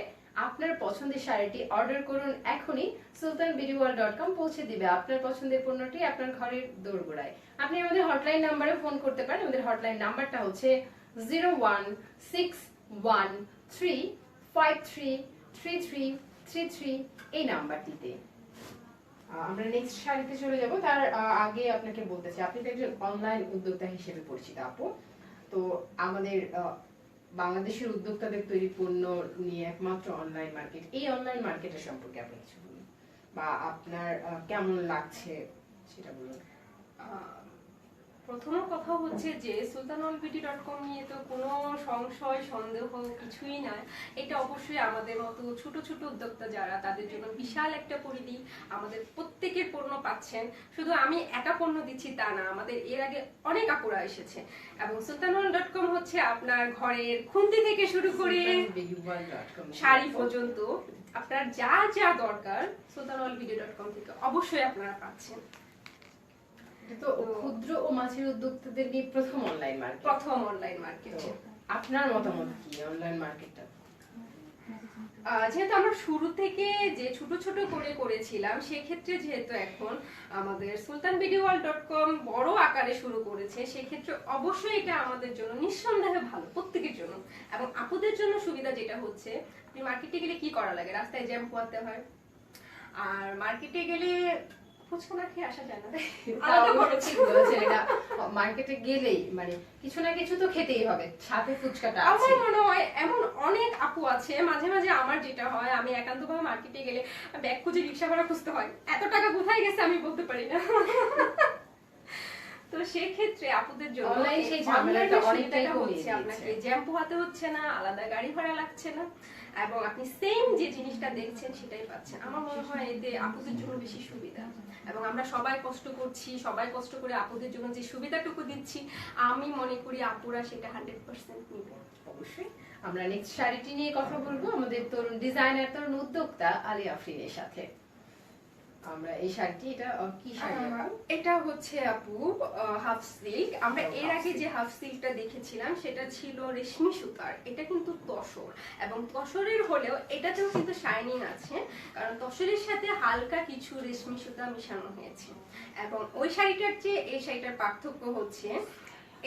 আপনার পছন্দের শাড়িটি অর্ডার করুন এখনই। sultanbeautyworld.com পৌঁছে দিবে আপনার পছন্দের পণ্যটি আপনার ঘরের দোরগোড়ায়। আপনি আমাদের হটলাইন নাম্বারে ফোন করতে পারেন। আমাদের হটলাইন নাম্বারটা হচ্ছে 01613533333 এই নাম্বারটিতে। আমরা নেক্সট শাড়িতে চলে যাব। তার আগে আপনাকে বলতে চাই, আপনি তো একজন অনলাইন উদ্যোক্তা হিসেবে পরিচিত আপু। তো আমাদের বাংলাদেশের উদ্যোক্তাদের তৈরি পণ্য নিয়ে একমাত্র অনলাইন মার্কেট, এই অনলাইন মার্কেটের সম্পর্কে আপনি কিছু বলুন বা আপনার কেমন লাগছে সেটা বলুন। প্রথম কথা হচ্ছে যে sultanolbeauty.com নিয়ে তো কোনো সংশয় সন্দেহ কিছুই নাই। এটা অবশ্যই আমাদের মতো ছোট ছোট উদ্যোক্তা যারা, তাদের জন্য বিশাল একটা পরিধি। আমাদের প্রত্যেকের পণ্য পাচ্ছেন, শুধু আমি একা পণ্য দিচ্ছি তা না, আমাদের এর আগে অনেক আপুরা এসেছে। এবং sultanol.com হচ্ছে আপনার ঘরের খুন্তি থেকে শুরু করে শাড়ি পর্যন্ত আপনার যা যা দরকার sultanolbeauty.com থেকে অবশ্যই আপনারা পাচ্ছেন। তো ক্ষুদ্র ও মাঝারি উদ্যোক্তাদের নিয়ে প্রথম অনলাইন মার্কেট। আপনার মতামত কি অনলাইন মার্কেটটা? যেহেতু আমরা শুরু থেকে যে ছোট ছোট করে করেছিলাম, সেক্ষেত্রে যেহেতু এখন আমাদের sultanbeautyworld.com বড় আকারে শুরু করেছে, সেক্ষেত্রে অবশ্যই এটা আমাদের জন্য নিঃসন্দেহে ভালো, প্রত্যেকের জন্য। এবং আপুদের জন্য সুবিধা যেটা হচ্ছে, আপনি মার্কেটে গেলে কি করা লাগে, রাস্তায় জ্যাম পোয়াতে হয়। আর মার্কেটে গেলে ফুচকা না খেয়ে আসা যায় না। মার্কেটে গেলেই মানে কিছু না কিছু তো খেতেই হবে, সাথে ফুচকাটা আছে। আমার মনে হয় এমন অনেক আপু আছে, মাঝে মাঝে আমার যেটা হয়, আমি একান্তভাবে মার্কেটে গেলে ব্যাগ খুঁজে রিক্সা ভাড়া খুঁজতে হয়, এত টাকা কোথায় গেছে আমি বলতে পারি না। তো সেক্ষেত্রে আপুদের জন্য অনলাইন সেই ঝামেলাটা অনেকটাই কমিয়ে দিয়েছে। আপনাকে জ্যাম পোহাতে হচ্ছে না, আলাদা গাড়ি ভাড়া লাগছে না, এবং আপনি সেম যে জিনিসটা দেখছেন সেটাই পাচ্ছেন। আমার মনে হয় এতে আপুদের জন্য বেশি সুবিধা। এবং আমরা সবাই কষ্ট করছি, সবাই কষ্ট করে আপুদের জন্য যে সুবিধাটুকু দিচ্ছি, আমি মনে করি আপুরা সেটা 100% নিবে। অবশ্যই আমরা নেক্সট শাড়িটি নিয়ে কথা বলবো আমাদের তরুণ ডিজাইনার, তরুণ উদ্যোক্তা আলী আফরিনের সাথে। আমরা এই শাড়িটি, এটা কি শাড়ি? এটা হচ্ছে আপু হাফ সিল্ক। আমরা এর আগে যে হাফ সিল্কটা দেখেছিলাম সেটা ছিল রেশমি সুতার। এটা কিন্তু তসর, এবং তসরের হলেও এটাতেও কিন্তু শাইনিং আছে, কারণ তসরের সাথে হালকা কিছু রেশমি সুতা মিশানো হয়েছে। এবং ওই শাড়িটার চেয়ে এই শাড়িটার পার্থক্য হচ্ছে,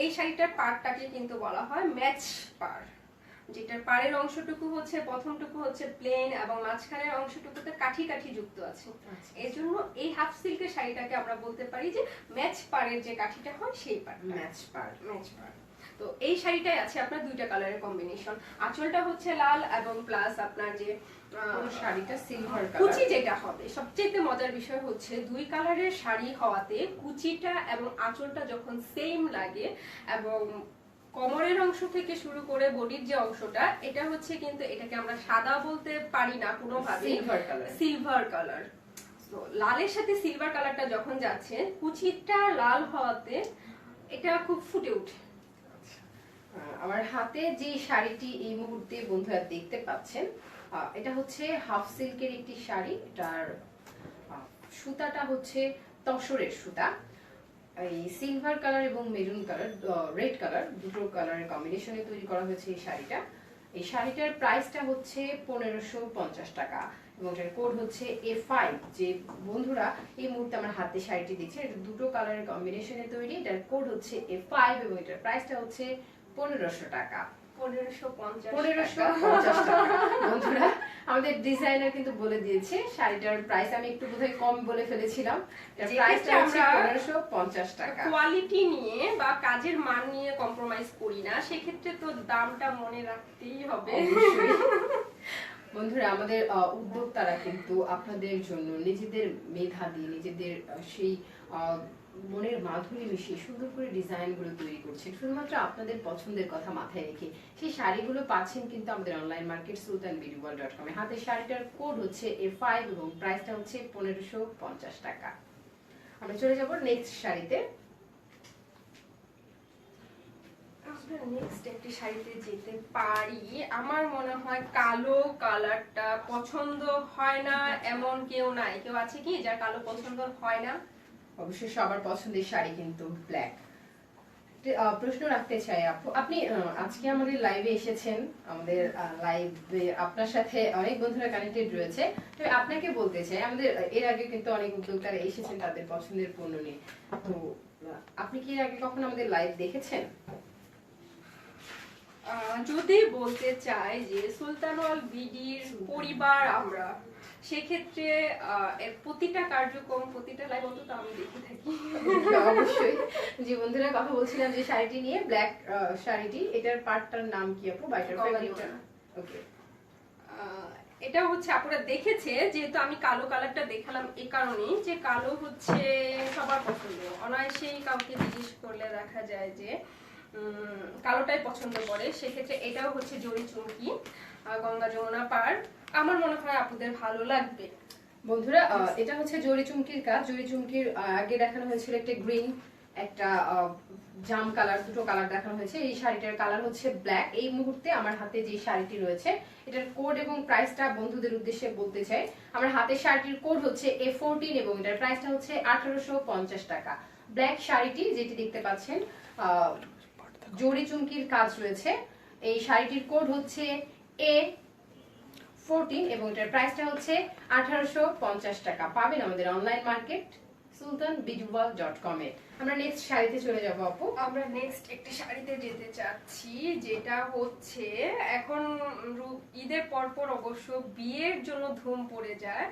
এই শাড়িটার পাড়টাকে কিন্তু বলা হয় ম্যাচ পাড়, যেটার পাড়ের অংশটুকু হচ্ছে, প্রথমটুকু হচ্ছে প্লেন এবং মাঝখানের অংশটুকুতে কাঠি কাঠি যুক্ত আছে। এজন্য এই হাফ সিল্কের শাড়িটাকে আমরা বলতে পারি যে ম্যাচ পাড়ের যে কাঠিটা হয় সেই পাড়, ম্যাচ পাড়। তো এই শাড়িটাই আছে আপনার দুইটা কালারের কম্বিনেশন। আঁচলটা হচ্ছে লাল এবং প্লাস আপনার যে শাড়িটা সিলভার কালার। কুচি যেটা হবে, সবচেয়ে মজার বিষয় হচ্ছে দুই কালারের শাড়ি হওয়াতে কুচিটা এবং আঁচলটা যখন সেম লাগে, এবং কোমরের অংশ থেকে শুরু করে বডির যে অংশটা, এটা হচ্ছে কিন্তু এটাকে আমরা সাদা বলতে পারি না কোনোভাবে, সিলভার কালার। তো লালের সাথে সিলভার কালারটা যখন যাচ্ছে, কুচিটা লাল হওয়াতে এটা খুব ফুটে ওঠে। আমার হাতে যে শাড়িটি এই মুহূর্তে বন্ধুরা দেখতে পাচ্ছেন, এটা হচ্ছে হাফ সিল্কের একটি শাড়ি। এটার সুতাটা হচ্ছে তসরের সুতা। এই সিলভার কালার এবং মেরুন কালার, রেড কালার, দুটো কালারের কম্বিনেশনে তৈরি করা হয়েছে এই শাড়িটা। এই শাড়িটার প্রাইসটা হচ্ছে 1550 টাকা এবং এটার কোড হচ্ছে A5। যে বন্ধুরা এই মুহূর্তে আমার হাতে শাড়িটি দেখছে, এটা দুটো কালারের কম্বিনেশনে তৈরি, এটার কোড হচ্ছে A5 এবং এটার প্রাইসটা হচ্ছে 1500 টাকা। 1550 টাকা। বন্ধুরা আমাদের ডিজাইনার কিন্তু বলে দিয়েছে শাড়িটার প্রাইস, আমি একটু বোধহয় কম বলে ফেলেছিলাম, এর প্রাইসটা হচ্ছে 1550 টাকা। কোয়ালিটি নিয়ে বা কাজের মান নিয়ে কম্প্রোমাইজ করি না, সেক্ষেত্রে তো দামটা মনে রাখতেই হবে। বন্ধুরা আমাদের উদ্যোক্তারা কিন্তু আপনাদের জন্য নিজেদের মেধা দিয়ে, নিজেদের সেই মনের মাধুরী মিশিয়ে সুন্দর করে ডিজাইনগুলো তৈরি করছেন, শুধুমাত্র আপনাদের পছন্দের কথা মাথায় রেখে। সেই শাড়িগুলো পাচ্ছেন কিন্তু আমাদের অনলাইন মার্কেট sultanbeautyworld.com এ। হাতের শাড়িটার কোড হচ্ছে A5 এবং প্রাইসটা হচ্ছে 1550 টাকা। আমরা চলে যাব নেক্সট শাড়িতে। নেক্সট একটি শাড়িতে যেতে পারি। আমার মনে হয় কালো কালারটা পছন্দ হয় না এমন কেউ নাই। কেউ আছে কি যার কালো পছন্দ হয় না? অবশ্যই সবার পছন্দের শাড়ি কিন্তু ব্ল্যাক। প্রশ্ন রাখতে চাই আপু, আপনি আজকে আমাদের লাইভে এসেছেন, আমাদের লাইভে আপনার সাথে অনেক বন্ধুরা কানেক্টেড রয়েছে। তবে আপনাকে বলতে চাই, আমাদের এর আগে কিন্তু অনেক উদ্যোক্তারা এসেছেন তাদের পছন্দের পণ্য নিয়ে। তো আপনি কি এর আগে কখনো আমাদের লাইভ দেখেছেন? যদি বলতে চাই যে সুলতানুল বিডির পরিবার আমরা, সেক্ষেত্রে এর প্রতিটা কার্যক্রম, প্রতিটা লাইভ অন্তত আমি দেখে থাকি। অবশ্যই। যে বন্ধুরা কথা বলছিলাম যে শাড়িটি নিয়ে, ব্ল্যাক শাড়িটি, এটার পার্টটার নাম কি আপু? বাইটার ফেব্রিকটা। ওকে। এটা হচ্ছে আপুরা দেখেছে, যেহেতু আমি কালো কালারটা দেখালাম এই কারণেই যে কালো হচ্ছে সবার পছন্দ। অনায়াসেই কাউকে জিজ্ঞেস করলে দেখা যায় যে কালোটাই পছন্দ করে। সেক্ষেত্রে এটাও হচ্ছে জরি চুমকি, গঙ্গা যমুনা পার। আমার মনে হয় আপুদের ভালো লাগবে। বন্ধুরা এটা হচ্ছে জরি চুমকির কাজ। জরি চুমকির আগে দেখানো হয়েছিল একটা গ্রিন, একটা জাম কালার, দুটো কালার দেখানো হয়েছে। এই শাড়িটার কালার হচ্ছে ব্ল্যাক। এই মুহূর্তে আমার হাতে যে শাড়িটি রয়েছে, এটার কোড এবং প্রাইসটা বন্ধুদের উদ্দেশ্যে বলতে চাই। আমার হাতে শাড়িটির কোড হচ্ছে A14 এবং এটার প্রাইসটা হচ্ছে 1850 টাকা। ব্ল্যাক শাড়িটি যেটি দেখতে পাচ্ছেন, জরি চুমকির কাজ রয়েছে। এই শাড়িটির কোড হচ্ছে A14 এবং এটার প্রাইসটা হচ্ছে 1850 টাকা। পাবেন আমাদের অনলাইন মার্কেট sultanbidyworld.com এ। আমরা নেক্সট শাড়িতে চলে যাব আপু। আমরা নেক্সট একটি শাড়িতে যেতে চাচ্ছি, যেটা হচ্ছে এখন ঈদের পরপর অবশ্য বিয়ের জন্য ধুম পড়ে যায়।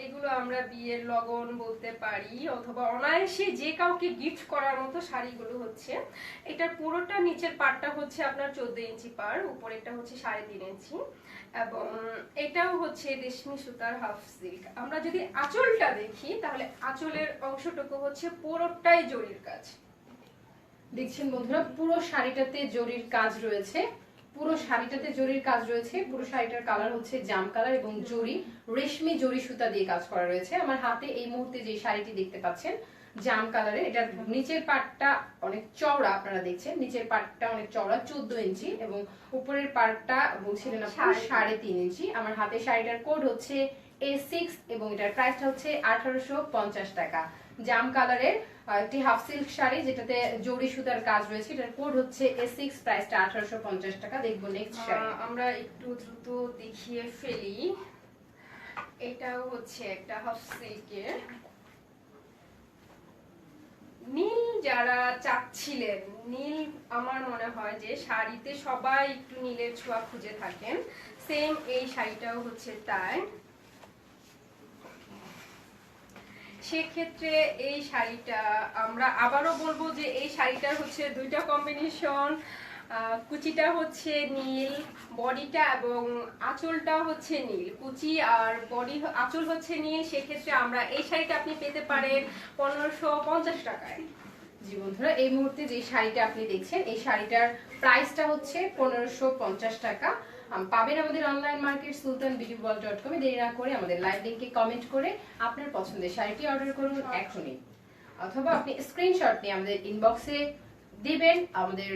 এগুলো আমরা বিয়ের লগন বলতে পারি, অথবা অনায়াসে যে কাউকে গিফট করার মতো শাড়িগুলো হচ্ছে। এটার পুরোটা নিচের পাটটা হচ্ছে আপনার 14 ইঞ্চি পার, উপরেরটা হচ্ছে 3.5 ইঞ্চি, এবং এটাও হচ্ছে রেশমি সুতার হাফ সিল্ক। আমরা যদি আঁচলটা দেখি তাহলে আঁচলের অংশটুকু হচ্ছে পুরোটাই জরির কাজ। দেখছেন বন্ধুরা, পুরো শাড়িটাতে জরির কাজ রয়েছে। পুরো শাড়িটাতে জরির কাজ রয়েছে। পুরো শাড়িটার কালার হচ্ছে জাম কালার এবং জরি, রেশমি জরি সুতা দিয়ে কাজ করা রয়েছে। আমার হাতে এই মুহূর্তে যে শাড়িটি দেখতে পাচ্ছেন জাম কালারের, এটার নিচের পাটটা অনেক চওড়া, আপনারা দেখছেন নিচের পাটটা অনেক চওড়া 14 ইঞ্চি এবং উপরের পাটটা বলছিলেন আপনারা 3.5 ইঞ্চি। আমার হাতে শাড়িটার কোড হচ্ছে A6 এবং এটার প্রাইসটা হচ্ছে 1850 টাকা। জাম কালারের একটি হাফ সিল্ক শাড়ি, যেটাতে জরি সুতার কাজ রয়েছে, এটার কোড হচ্ছে A6, প্রাইসটা 1850 টাকা। দেখবো নেক্সট শাড়ি। আমরা একটু দ্রুত দেখিয়ে ফেলি। এটাও হচ্ছে একটা হাফ সিল্কের। নীল যারা চাচ্ছিলেন, নীল আমার মনে হয় যে শাড়িতে সবাই একটু নীলের ছোঁয়া খুঁজে থাকেন, সেম এই শাড়িটাও হচ্ছে তাই। সেক্ষেত্রে এই শাড়িটা আমরা আবারও বলবো যে এই শাড়িটার হচ্ছে দুইটা কম্বিনেশন। কুচিটা হচ্ছে নীল, বডিটা এবং আঁচলটা হচ্ছে নীল। কুচি আর বডি আঁচল হচ্ছে নীল। সেক্ষেত্রে আমরা এই শাড়িটা আপনি পেতে পারেন 1550 টাকায়। জি বন্ধুরা, এই মুহূর্তে যে শাড়িটা আপনি দেখছেন, এই শাড়িটার প্রাইসটা হচ্ছে 1550 টাকা। পাবেন আমাদের অনলাইন মার্কেট sultanbidyworld.com এ। দেরি না করে আমাদের লাইভ লিংকে কমেন্ট করে আপনার পছন্দের শাড়িটি অর্ডার করুন এখনই, অথবা আপনি স্ক্রিনশট নিয়ে আমাদের ইনবক্সে দিবেন। আমাদের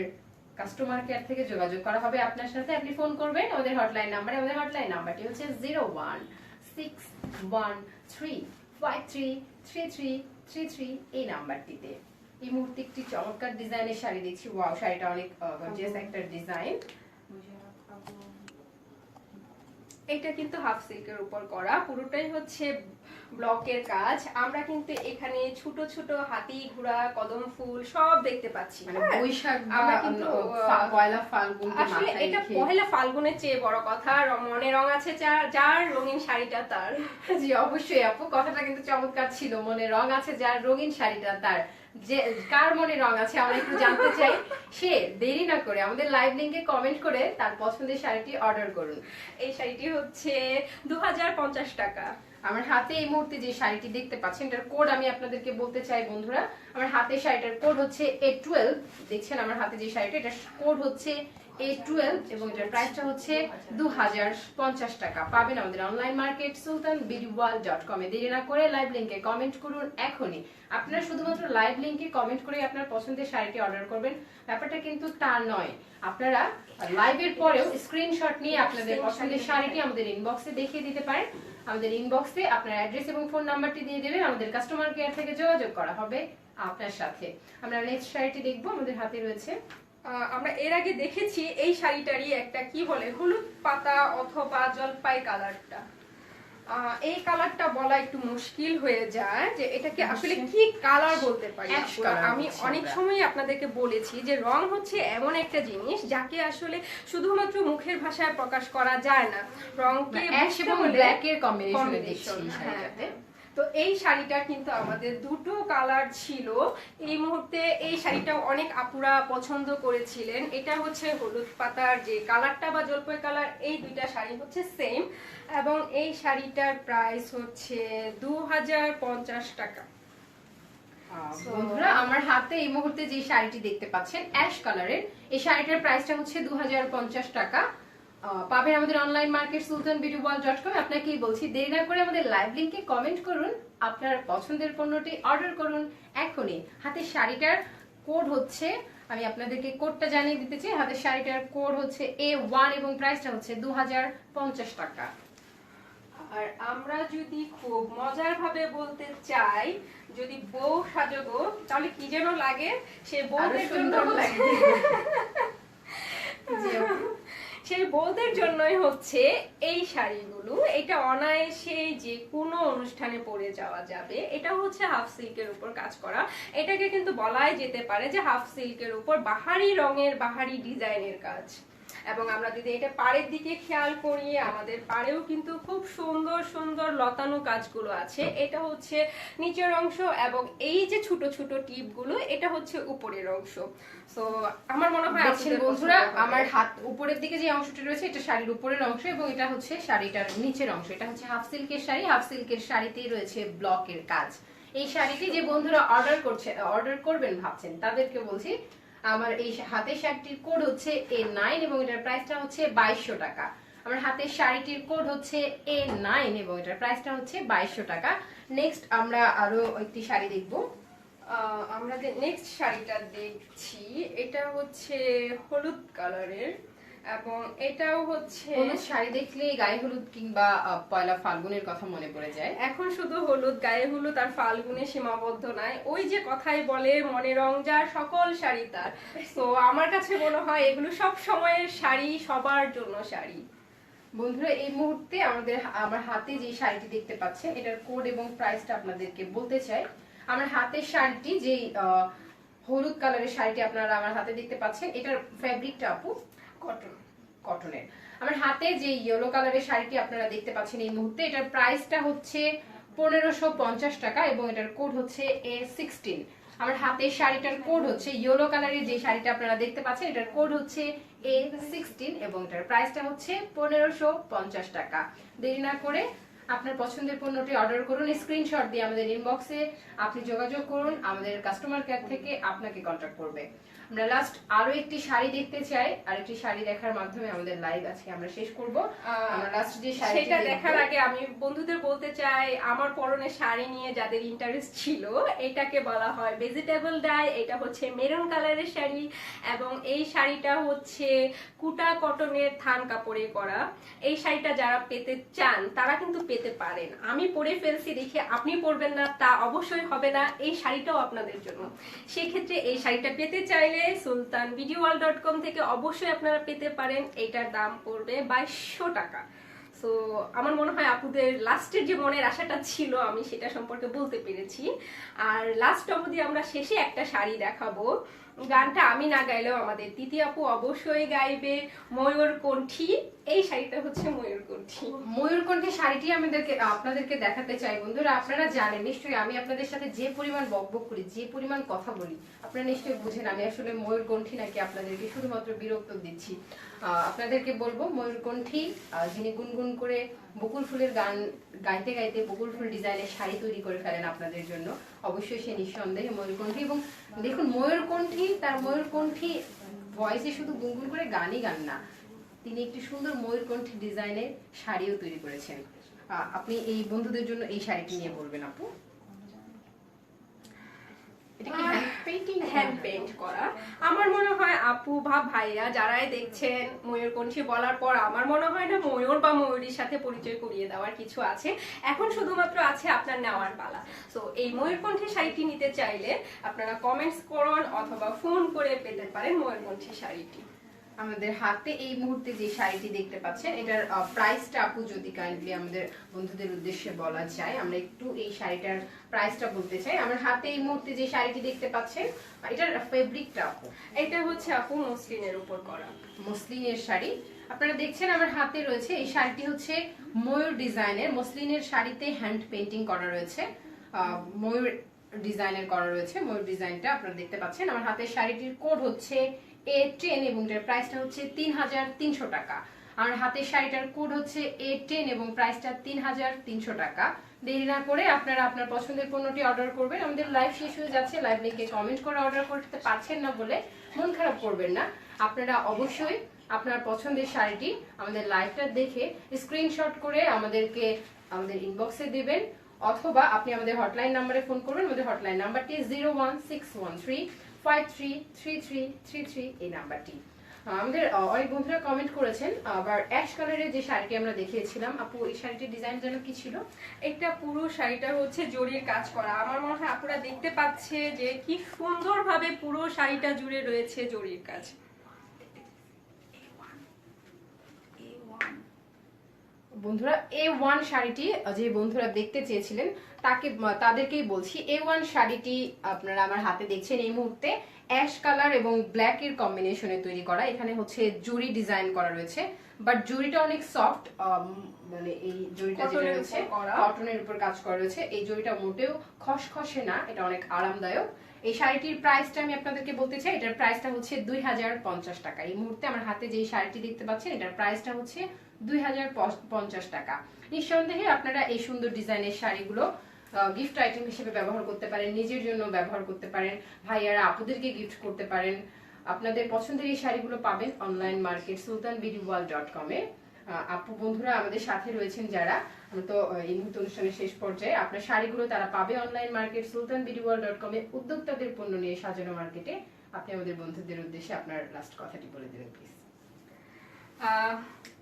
কাস্টমার কেয়ার থেকে যোগাযোগ করা হবে আপনার সাথে। আপনি ফোন করবেন আমাদের হটলাইন নাম্বারে। আমাদের হটলাইন নাম্বারটি হচ্ছে 0161353333 এই নাম্বারটিতে। এই মুহূর্তে একটি চমৎকার ডিজাইনের শাড়ি দেখছি। ওয়াও, শাড়িটা অনেক গর্জিয়াস একটা ডিজাইন। এটা কিন্তু হাফ সিল্কের উপর করা, পুরোটাই হচ্ছে ব্লকের কাজ। আমরা কিন্তু এখানে ছোট ছোট হাতি, ঘোড়া, কদম ফুল সব দেখতে পাচ্ছি। মানে বৈশাখ আমরা কিন্তু পয়লা ফাল্গুন, আসলে এটা পহেলা ফাল্গুনের চেয়ে বড় কথা, মনে রং আছে যার রঙিন শাড়িটা তার। জি অবশ্যই আপু, কথাটা কিন্তু চমৎকার ছিল। মনে রং আছে যার, রঙিন শাড়িটা তার। যে কার মনে রং আছে আমরা একটু জানতে চাই। সে দেরি না করে আমাদের লাইভ লিংকে কমেন্ট করে তার পছন্দের শাড়িটি অর্ডার করুন। এই শাড়িটি হচ্ছে 2050 টাকা। আমার হাতে এই মুহূর্তে যে শাড়িটি দেখতে পাচ্ছেন, এটার কোড আমি আপনাদেরকে বলতে চাই বন্ধুরা। আমার হাতে শাড়িটার কোড হচ্ছে A12। দেখছেন আমার হাতে যে শাড়িটা, এটার কোড হচ্ছে A12 এবং এটার প্রাইসটা হচ্ছে 2050 টাকা। পাবেন আমাদের অনলাইন মার্কেট sultanbeautyworld.com এ। দেরি না করে লাইভ লিংকে কমেন্ট করুন এখনই। আপনারা শুধুমাত্র লাইভ লিংকে কমেন্ট করে আপনার পছন্দের শাড়িটি অর্ডার করবেন, ব্যাপারটা কিন্তু তা নয়। আপনারা লাইভের পরেও স্ক্রিনশট নিয়ে আপনাদের পছন্দের শাড়িটি আমাদের ইনবক্সে দেখিয়ে দিতে পারেন। আমাদের ইনবক্সে আপনার অ্যাড্রেস এবং ফোন নাম্বারটি দিয়ে দেবেন, আমাদের কাস্টমার কেয়ার থেকে যোগাযোগ করা হবে আপনার সাথে। আমরা নেক্সট শাড়িটি দেখবো, আমাদের হাতে রয়েছে। আমরা এর আগে দেখেছি এই শাড়িটারই একটা কি বলে হলুদ পাতা অথবা জলপাই কালারটা। এই কালারটা বলা একটু মুশকিল হয়ে যায় যে এটাকে আসলে কি কালার বলতে পারি। আমি অনেক সময় আপনাদেরকে বলেছি যে রং হচ্ছে এমন একটা জিনিস যাকে আসলে শুধুমাত্র মুখের ভাষায় প্রকাশ করা যায় না, রংকে অ্যাশ এবং ব্ল্যাক এর কম্বিনেশনে দেখছি শাড়িটাতে। তো এই শাড়িটা কিন্তু আমাদের দুটো কালার ছিল। এই মুহূর্তে এই শাড়িটা অনেক আপুরা পছন্দ করেছিলেন। এটা হচ্ছে হলুদ পাতার যে কালারটা বা জলপাই কালার, এই দুইটা শাড়ি হচ্ছে সেম এবং এই শাড়িটার প্রাইস হচ্ছে 2050 টাকা। বন্ধুরা আমার হাতে এই মুহূর্তে যে শাড়িটি দেখতে পাচ্ছেন অ্যাশ কালারের, এই শাড়িটার প্রাইসটা হচ্ছে 2050 টাকা। পাবেন আমাদের অনলাইন মার্কেট sultanbeautyworld.com। আপনাকেই বলছি দেরি না করে আমাদের লাইভ লিংকে কমেন্ট করুন, আপনার পছন্দের পণ্যটি অর্ডার করুন এখনই। হাতের শাড়িটার কোড হচ্ছে, আমি আপনাদেরকে কোডটা জানিয়ে দিতে চাই, হাতের শাড়িটার কোড হচ্ছে A1 এবং প্রাইসটা হচ্ছে 2050 টাকা। আর আমরা যদি খুব মজার ভাবে বলতে চাই, যদি বউ সাজগো তাহলে কি যেন লাগে, সে বউদের জন্য সেই বউদের জন্যই হচ্ছে এই শাড়িগুলো। এটা অনায়াসে যে কোনো অনুষ্ঠানে পরে যাওয়া যাবে। এটা হচ্ছে হাফ সিল্কের উপর কাজ করা। এটাকে কিন্তু বলাই যেতে পারে যে হাফ সিল্কের উপর বাহারি রঙের বাহারি ডিজাইনের কাজ। এবং আমরা যদি এটা পাড়ের দিকে খেয়াল করি, আমাদের পাড়েও কিন্তু খুব সুন্দর সুন্দর লতানো কাজগুলো আছে। এটা হচ্ছে নিচের অংশ এবং এই যে ছোট ছোট টিপগুলো এটা হচ্ছে উপরের অংশ। সো আমার মনে হয় বন্ধুরা আমার হাত উপরের দিকে যে অংশটা রয়েছে এটা শাড়ির উপরের অংশ এবং এটা হচ্ছে শাড়িটার নিচের অংশ। এটা হচ্ছে হাফ সিল্কের শাড়ি, হাফ সিল্কের শাড়িতেই রয়েছে ব্লকের কাজ। এই শাড়িটি যে বন্ধুরা অর্ডার করবেন ভাবছেন তাদেরকে বলছি, আমার এই হাতের শাড়িটির কোড হচ্ছে A9 এবং এটার প্রাইসটা হচ্ছে 2200 টাকা। আমার হাতের শাড়িটির কোড হচ্ছে A9 এবং এটার প্রাইসটা হচ্ছে 2200 টাকা। নেক্সট আমরা আরো একটি শাড়ি দেখবো। আমরা যে নেক্সট শাড়িটা দেখছি এটা হচ্ছে হলুদ কালারের এবং এটাও হচ্ছে হলুদ শাড়ি দেখলে গায়ে হলুদ কিংবা পয়লা ফাল্গুনের কথা মনে পড়ে যায়। এখন শুধু হলুদ, গায়ে হলুদ আর ফাল্গুনে সীমাবদ্ধ নাই। ওই যে কথাই বলে মনে রং যার সকল শাড়ি তার। তো আমার কাছে মনে হয় এগুলো সব সময়ের শাড়ি, সবার জন্য শাড়ি। বন্ধুরা এই মুহূর্তে আমার হাতে যে শাড়িটি দেখতে পাচ্ছেন এটার কোড এবং প্রাইসটা আপনাদেরকে বলতে চাই। আমার হাতের শাড়িটি যে হলুদ কালারের শাড়িটি আপনারা আমার হাতে দেখতে পাচ্ছেন, এটার ফ্যাব্রিকটা আপু কটনের। আমার হাতে যে ইয়েলো কালারের শাড়িটি আপনারা দেখতে পাচ্ছেন এই মুহূর্তে, এটার প্রাইসটা হচ্ছে 1550 টাকা এবং এটার কোড হচ্ছে A16। আমার হাতের শাড়িটার কোড হচ্ছে ইয়েলো কালারের যে শাড়িটা আপনারা দেখতে পাচ্ছেন এটার কোড হচ্ছে A16 এবং এটার প্রাইসটা হচ্ছে 1550 টাকা। দেরি না করে আপনার পছন্দের পণ্যটি অর্ডার করুন, স্ক্রিনশট দিয়ে আমাদের ইনবক্সে আপনি যোগাযোগ করুন, আমাদের কাস্টমার কেয়ার থেকে আপনাকে কন্টাক্ট করবে। আমরা লাস্ট আরো একটি শাড়ি দেখতে চাই, আরেকটি শাড়ি দেখার মাধ্যমে আমাদের লাইভ আছে আমরা শেষ করব। আমরা লাস্ট যে সেটা দেখার আগে আমি বন্ধুদের বলতে চাই, আমার পরনে শাড়ি নিয়ে যাদের ইন্টারেস্ট ছিল, এটাকে বলা হয় ভেজিটেবল ডাই। এটা হচ্ছে মেরুন কালারের শাড়ি এবং এই শাড়িটা হচ্ছে কুটা কটনের থান কাপড়ে করা। এই শাড়িটা যারা পেতে চান তারা কিন্তু পেতে পারেন। আমি পরে ফেলছি দেখে আপনি পরবেন না তা অবশ্যই হবে না, এই শাড়িটাও আপনাদের জন্য। সেক্ষেত্রে এই শাড়িটা পেতে চাইলে sultanbeautyworld.com থেকে অবশ্যই আপনারা পেতে পারেন। এটার দাম পড়বে 2200 টাকা। সো আমার মনে হয় আপুদের লাস্টের যে মনের আশাটা ছিল আমি সেটা সম্পর্কে বলতে পেরেছি। আর লাস্ট অবধি আমরা শেষে একটা শাড়ি দেখাবো। গানটা আমি না গাইলেও আমাদের তিতি আপু অবশ্যই গাইবে, ময়ূরকণ্ঠী। এই শাড়িটা হচ্ছে ময়ূরকণ্ঠী। ময়ূরকণ্ঠী শাড়িটি আপনাদেরকে দেখাতে চাই। বন্ধুরা আপনারা জানেন নিশ্চয়ই আমি আপনাদের সাথে যে পরিমাণ বকবক করি, যে পরিমাণ কথা বলি, আপনারা নিশ্চয়ই বুঝেন আমি আসলে ময়ূরকণ্ঠী নাকি আপনাদেরকে শুধুমাত্র বিরক্ত দিচ্ছি। আপনাদেরকে বলবো ময়ূরকণ্ঠী যিনি গুনগুন করে বকুল ফুলের গান গাইতে গাইতে বকুল ফুল ডিজাইনের শাড়ি তৈরি করে ফেলেন আপনাদের জন্য, অবশ্যই সে নিঃসন্দেহে ময়ূরকণ্ঠী। এবং দেখুন ময়ূরকণ্ঠী, তার ময়ূরকণ্ঠী ভয়েসে শুধু গুনগুন করে গানই গান না, তিনি একটি সুন্দর ময়ূরকণ্ঠী ডিজাইনের শাড়িও তৈরি করেছেন। আপনি এই বন্ধুদের জন্য এই শাড়িটি নিয়ে বলবেন আপু। এটা কি হ্যান্ড পেইন্টিং? হ্যান্ড পেইন্ট করা। আমার মনে হয় আপু বা ভাইয়া যারাই দেখছেন ময়ূরকণ্ঠী বলার পর আমার মনে হয় না ময়ূর বা ময়ূরীর সাথে পরিচয় করিয়ে দেওয়ার কিছু আছে, এখন শুধুমাত্র আছে আপনার নেওয়ার পালা। সো এই ময়ূরকণ্ঠী শাড়িটি নিতে চাইলে আপনারা কমেন্টস করুন অথবা ফোন করে পেতে পারেন ময়ূরকণ্ঠী শাড়িটি। আমাদের হাতে এই মুহূর্তে যে শাড়িটি দেখতে পাচ্ছেন, এটার প্রাইসটা আপু যদি কাইন্ডলি আমাদের বন্ধুদের উদ্দেশ্যে বলা যায়, আমরা একটু এই শাড়িটার প্রাইসটা বলতে চাই। আমার হাতে এই মুহূর্তে যে শাড়িটি দেখতে পাচ্ছেন, এটার ফেব্রিকটা আপু, এটা হচ্ছে আপু মসলিনের উপর করা, মসলিনের শাড়ি। আপনারা দেখছেন আমার হাতে রয়েছে এই শাড়িটি হচ্ছে ময়ূর ডিজাইনের, মসলিনের শাড়িতে হ্যান্ড পেইন্টিং করা রয়েছে, ময়ূর ডিজাইনের করা রয়েছে। ময়ূর ডিজাইনটা আপনারা দেখতে পাচ্ছেন। আমার হাতের শাড়িটির কোড হচ্ছে A10 এবং এর প্রাইসটা হচ্ছে 3300 টাকা। আমার হাতের শাড়িটার কোড হচ্ছে A10 এবং প্রাইসটা 3300 টাকা। দেরি না করে আপনারা আপনার পছন্দের পণ্যটি অর্ডার করবেন। আমাদের লাইভ শেষ হয়ে যাচ্ছে, লাইভ লিংকে কমেন্ট করে অর্ডার করতে পারছেন না বলে মন খারাপ করবেন না। আপনারা অবশ্যই আপনার পছন্দের শাড়িটি আমাদের লাইভটা দেখে স্ক্রিনশট করে আমাদেরকে আমাদের ইনবক্সে দিবেন, অথবা আপনি আমাদের হটলাইন নাম্বারে ফোন করবেন। আমাদের হটলাইন নাম্বারটি 01613533333 এই নাম্বারটি। আমাদের অনেক বন্ধুরা কমেন্ট করেছেন। আবার অ্যাশ কালারের যে শাড়িটি আমরা দেখিয়েছিলাম আপু, এই শাড়িটির ডিজাইন যেন কি ছিল? একটা পুরো শাড়িটা হচ্ছে জরির কাজ করা। আমার মনে হয় আপুরা দেখতে পাচ্ছে যে কি সুন্দরভাবে পুরো শাড়িটা জুড়ে রয়েছে জরির কাজ। বন্ধুরা A1 শাড়িটি যে বন্ধুরা দেখতে চেয়েছিলেন তাদেরকেই বলছি, A1 শাড়িটি আপনারা আমার হাতে দেখছেন এই মুহূর্তে অ্যাশ কালার এবং ব্ল্যাক এর কম্বিনেশনে তৈরি করা। এখানে হচ্ছে জুরি ডিজাইন করা রয়েছে, বাট জুরিটা অনেক সফট, মানে এই জুরিটা যেটা রয়েছে কটনের উপর কাজ করা রয়েছে। এই জুরিটা মোটেও খসখসে না, এটা অনেক আরামদায়ক। এই শাড়িটির প্রাইসটা আমি আপনাদেরকে বলতে চাই, এটার প্রাইসটা হচ্ছে 2050 টাকা। এই মুহূর্তে আমার হাতে যে শাড়িটি দেখতে পাচ্ছেন, এটার প্রাইসটা হচ্ছে 2050 টাকা। নিঃসন্দেহে আপনারা এই সুন্দর ডিজাইনের শাড়িগুলো গিফট আইটেম হিসেবে ব্যবহার করতে পারেন, নিজের জন্য ব্যবহার করতে পারেন, ভাইয়ারা আপুদেরকে গিফট করতে পারেন। আপনাদের পছন্দের এই শাড়িগুলো পাবেন অনলাইন মার্কেট sultanbeautyworld.com এ। আপু বন্ধুরা আমাদের সাথে রয়েছেন যারা, আমরা তো এই মুহূর্তে অনুষ্ঠানের শেষ পর্যায়ে, আপনার শাড়িগুলো তারা পাবে অনলাইন মার্কেট sultanbeautyworld.com এ, উদ্যোক্তাদের পণ্য নিয়ে সাজানো মার্কেটে। আপনি আমাদের বন্ধুদের উদ্দেশ্যে আপনার লাস্ট কথাটি বলে দেবেন প্লিজ।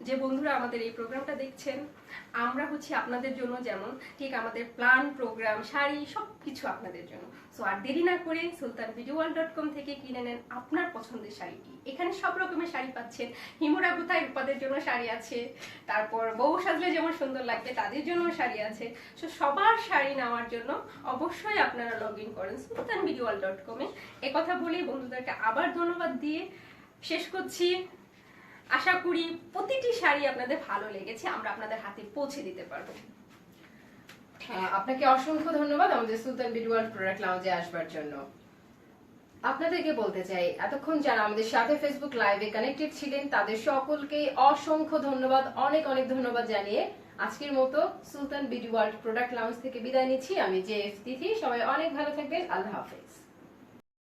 যে বন্ধুরা আমাদের এই প্রোগ্রামটা দেখছেন, আমরা হচ্ছে আপনাদের জন্য যেমন ঠিক আমাদের প্ল্যান, প্রোগ্রাম, শাড়ি সবকিছু আপনাদের জন্য। সো আর দেরি না করে sultanbeautyworld.com থেকে কিনে নেন আপনার পছন্দের শাড়িটি। এখানে সব রকমের শাড়ি পাচ্ছেন। হিমুরা গুথায় রূপাদের জন্য শাড়ি আছে, তারপর বউ সাজলে যেমন সুন্দর লাগবে তাদের জন্য শাড়ি আছে। সো সবার শাড়ি নেওয়ার জন্য অবশ্যই আপনারা লগ ইন করেন sultanbeautyworld.com এ। একথা বলেই বন্ধুদেরকে আবার ধন্যবাদ দিয়ে শেষ করছি। আশা করি প্রতিটি শাড়ি আপনাদের ভালো লেগেছে, আমরা আপনাদের হাতে পৌঁছে দিতে পারবো। আপনাকে অসংখ্য ধন্যবাদ আমাদের সুলতান বিউটি ওয়ার্ল্ড প্রোডাক্ট লাউঞ্জে আসবার জন্য। আপনাদেরকে বলতে চাই, এতক্ষণ যারা আমাদের সাথে ফেসবুক লাইভে কানেক্টেড ছিলেন তাদের সকলকে অসংখ্য ধন্যবাদ, অনেক অনেক ধন্যবাদ জানিয়ে আজকের মতো সুলতান বিউটি ওয়ার্ল্ড প্রোডাক্ট লাউঞ্জ থেকে বিদায় নিচ্ছি। আমি জে এফ তিথি। সবাই অনেক ভালো থাকবেন। আল্লাহ হাফেজ।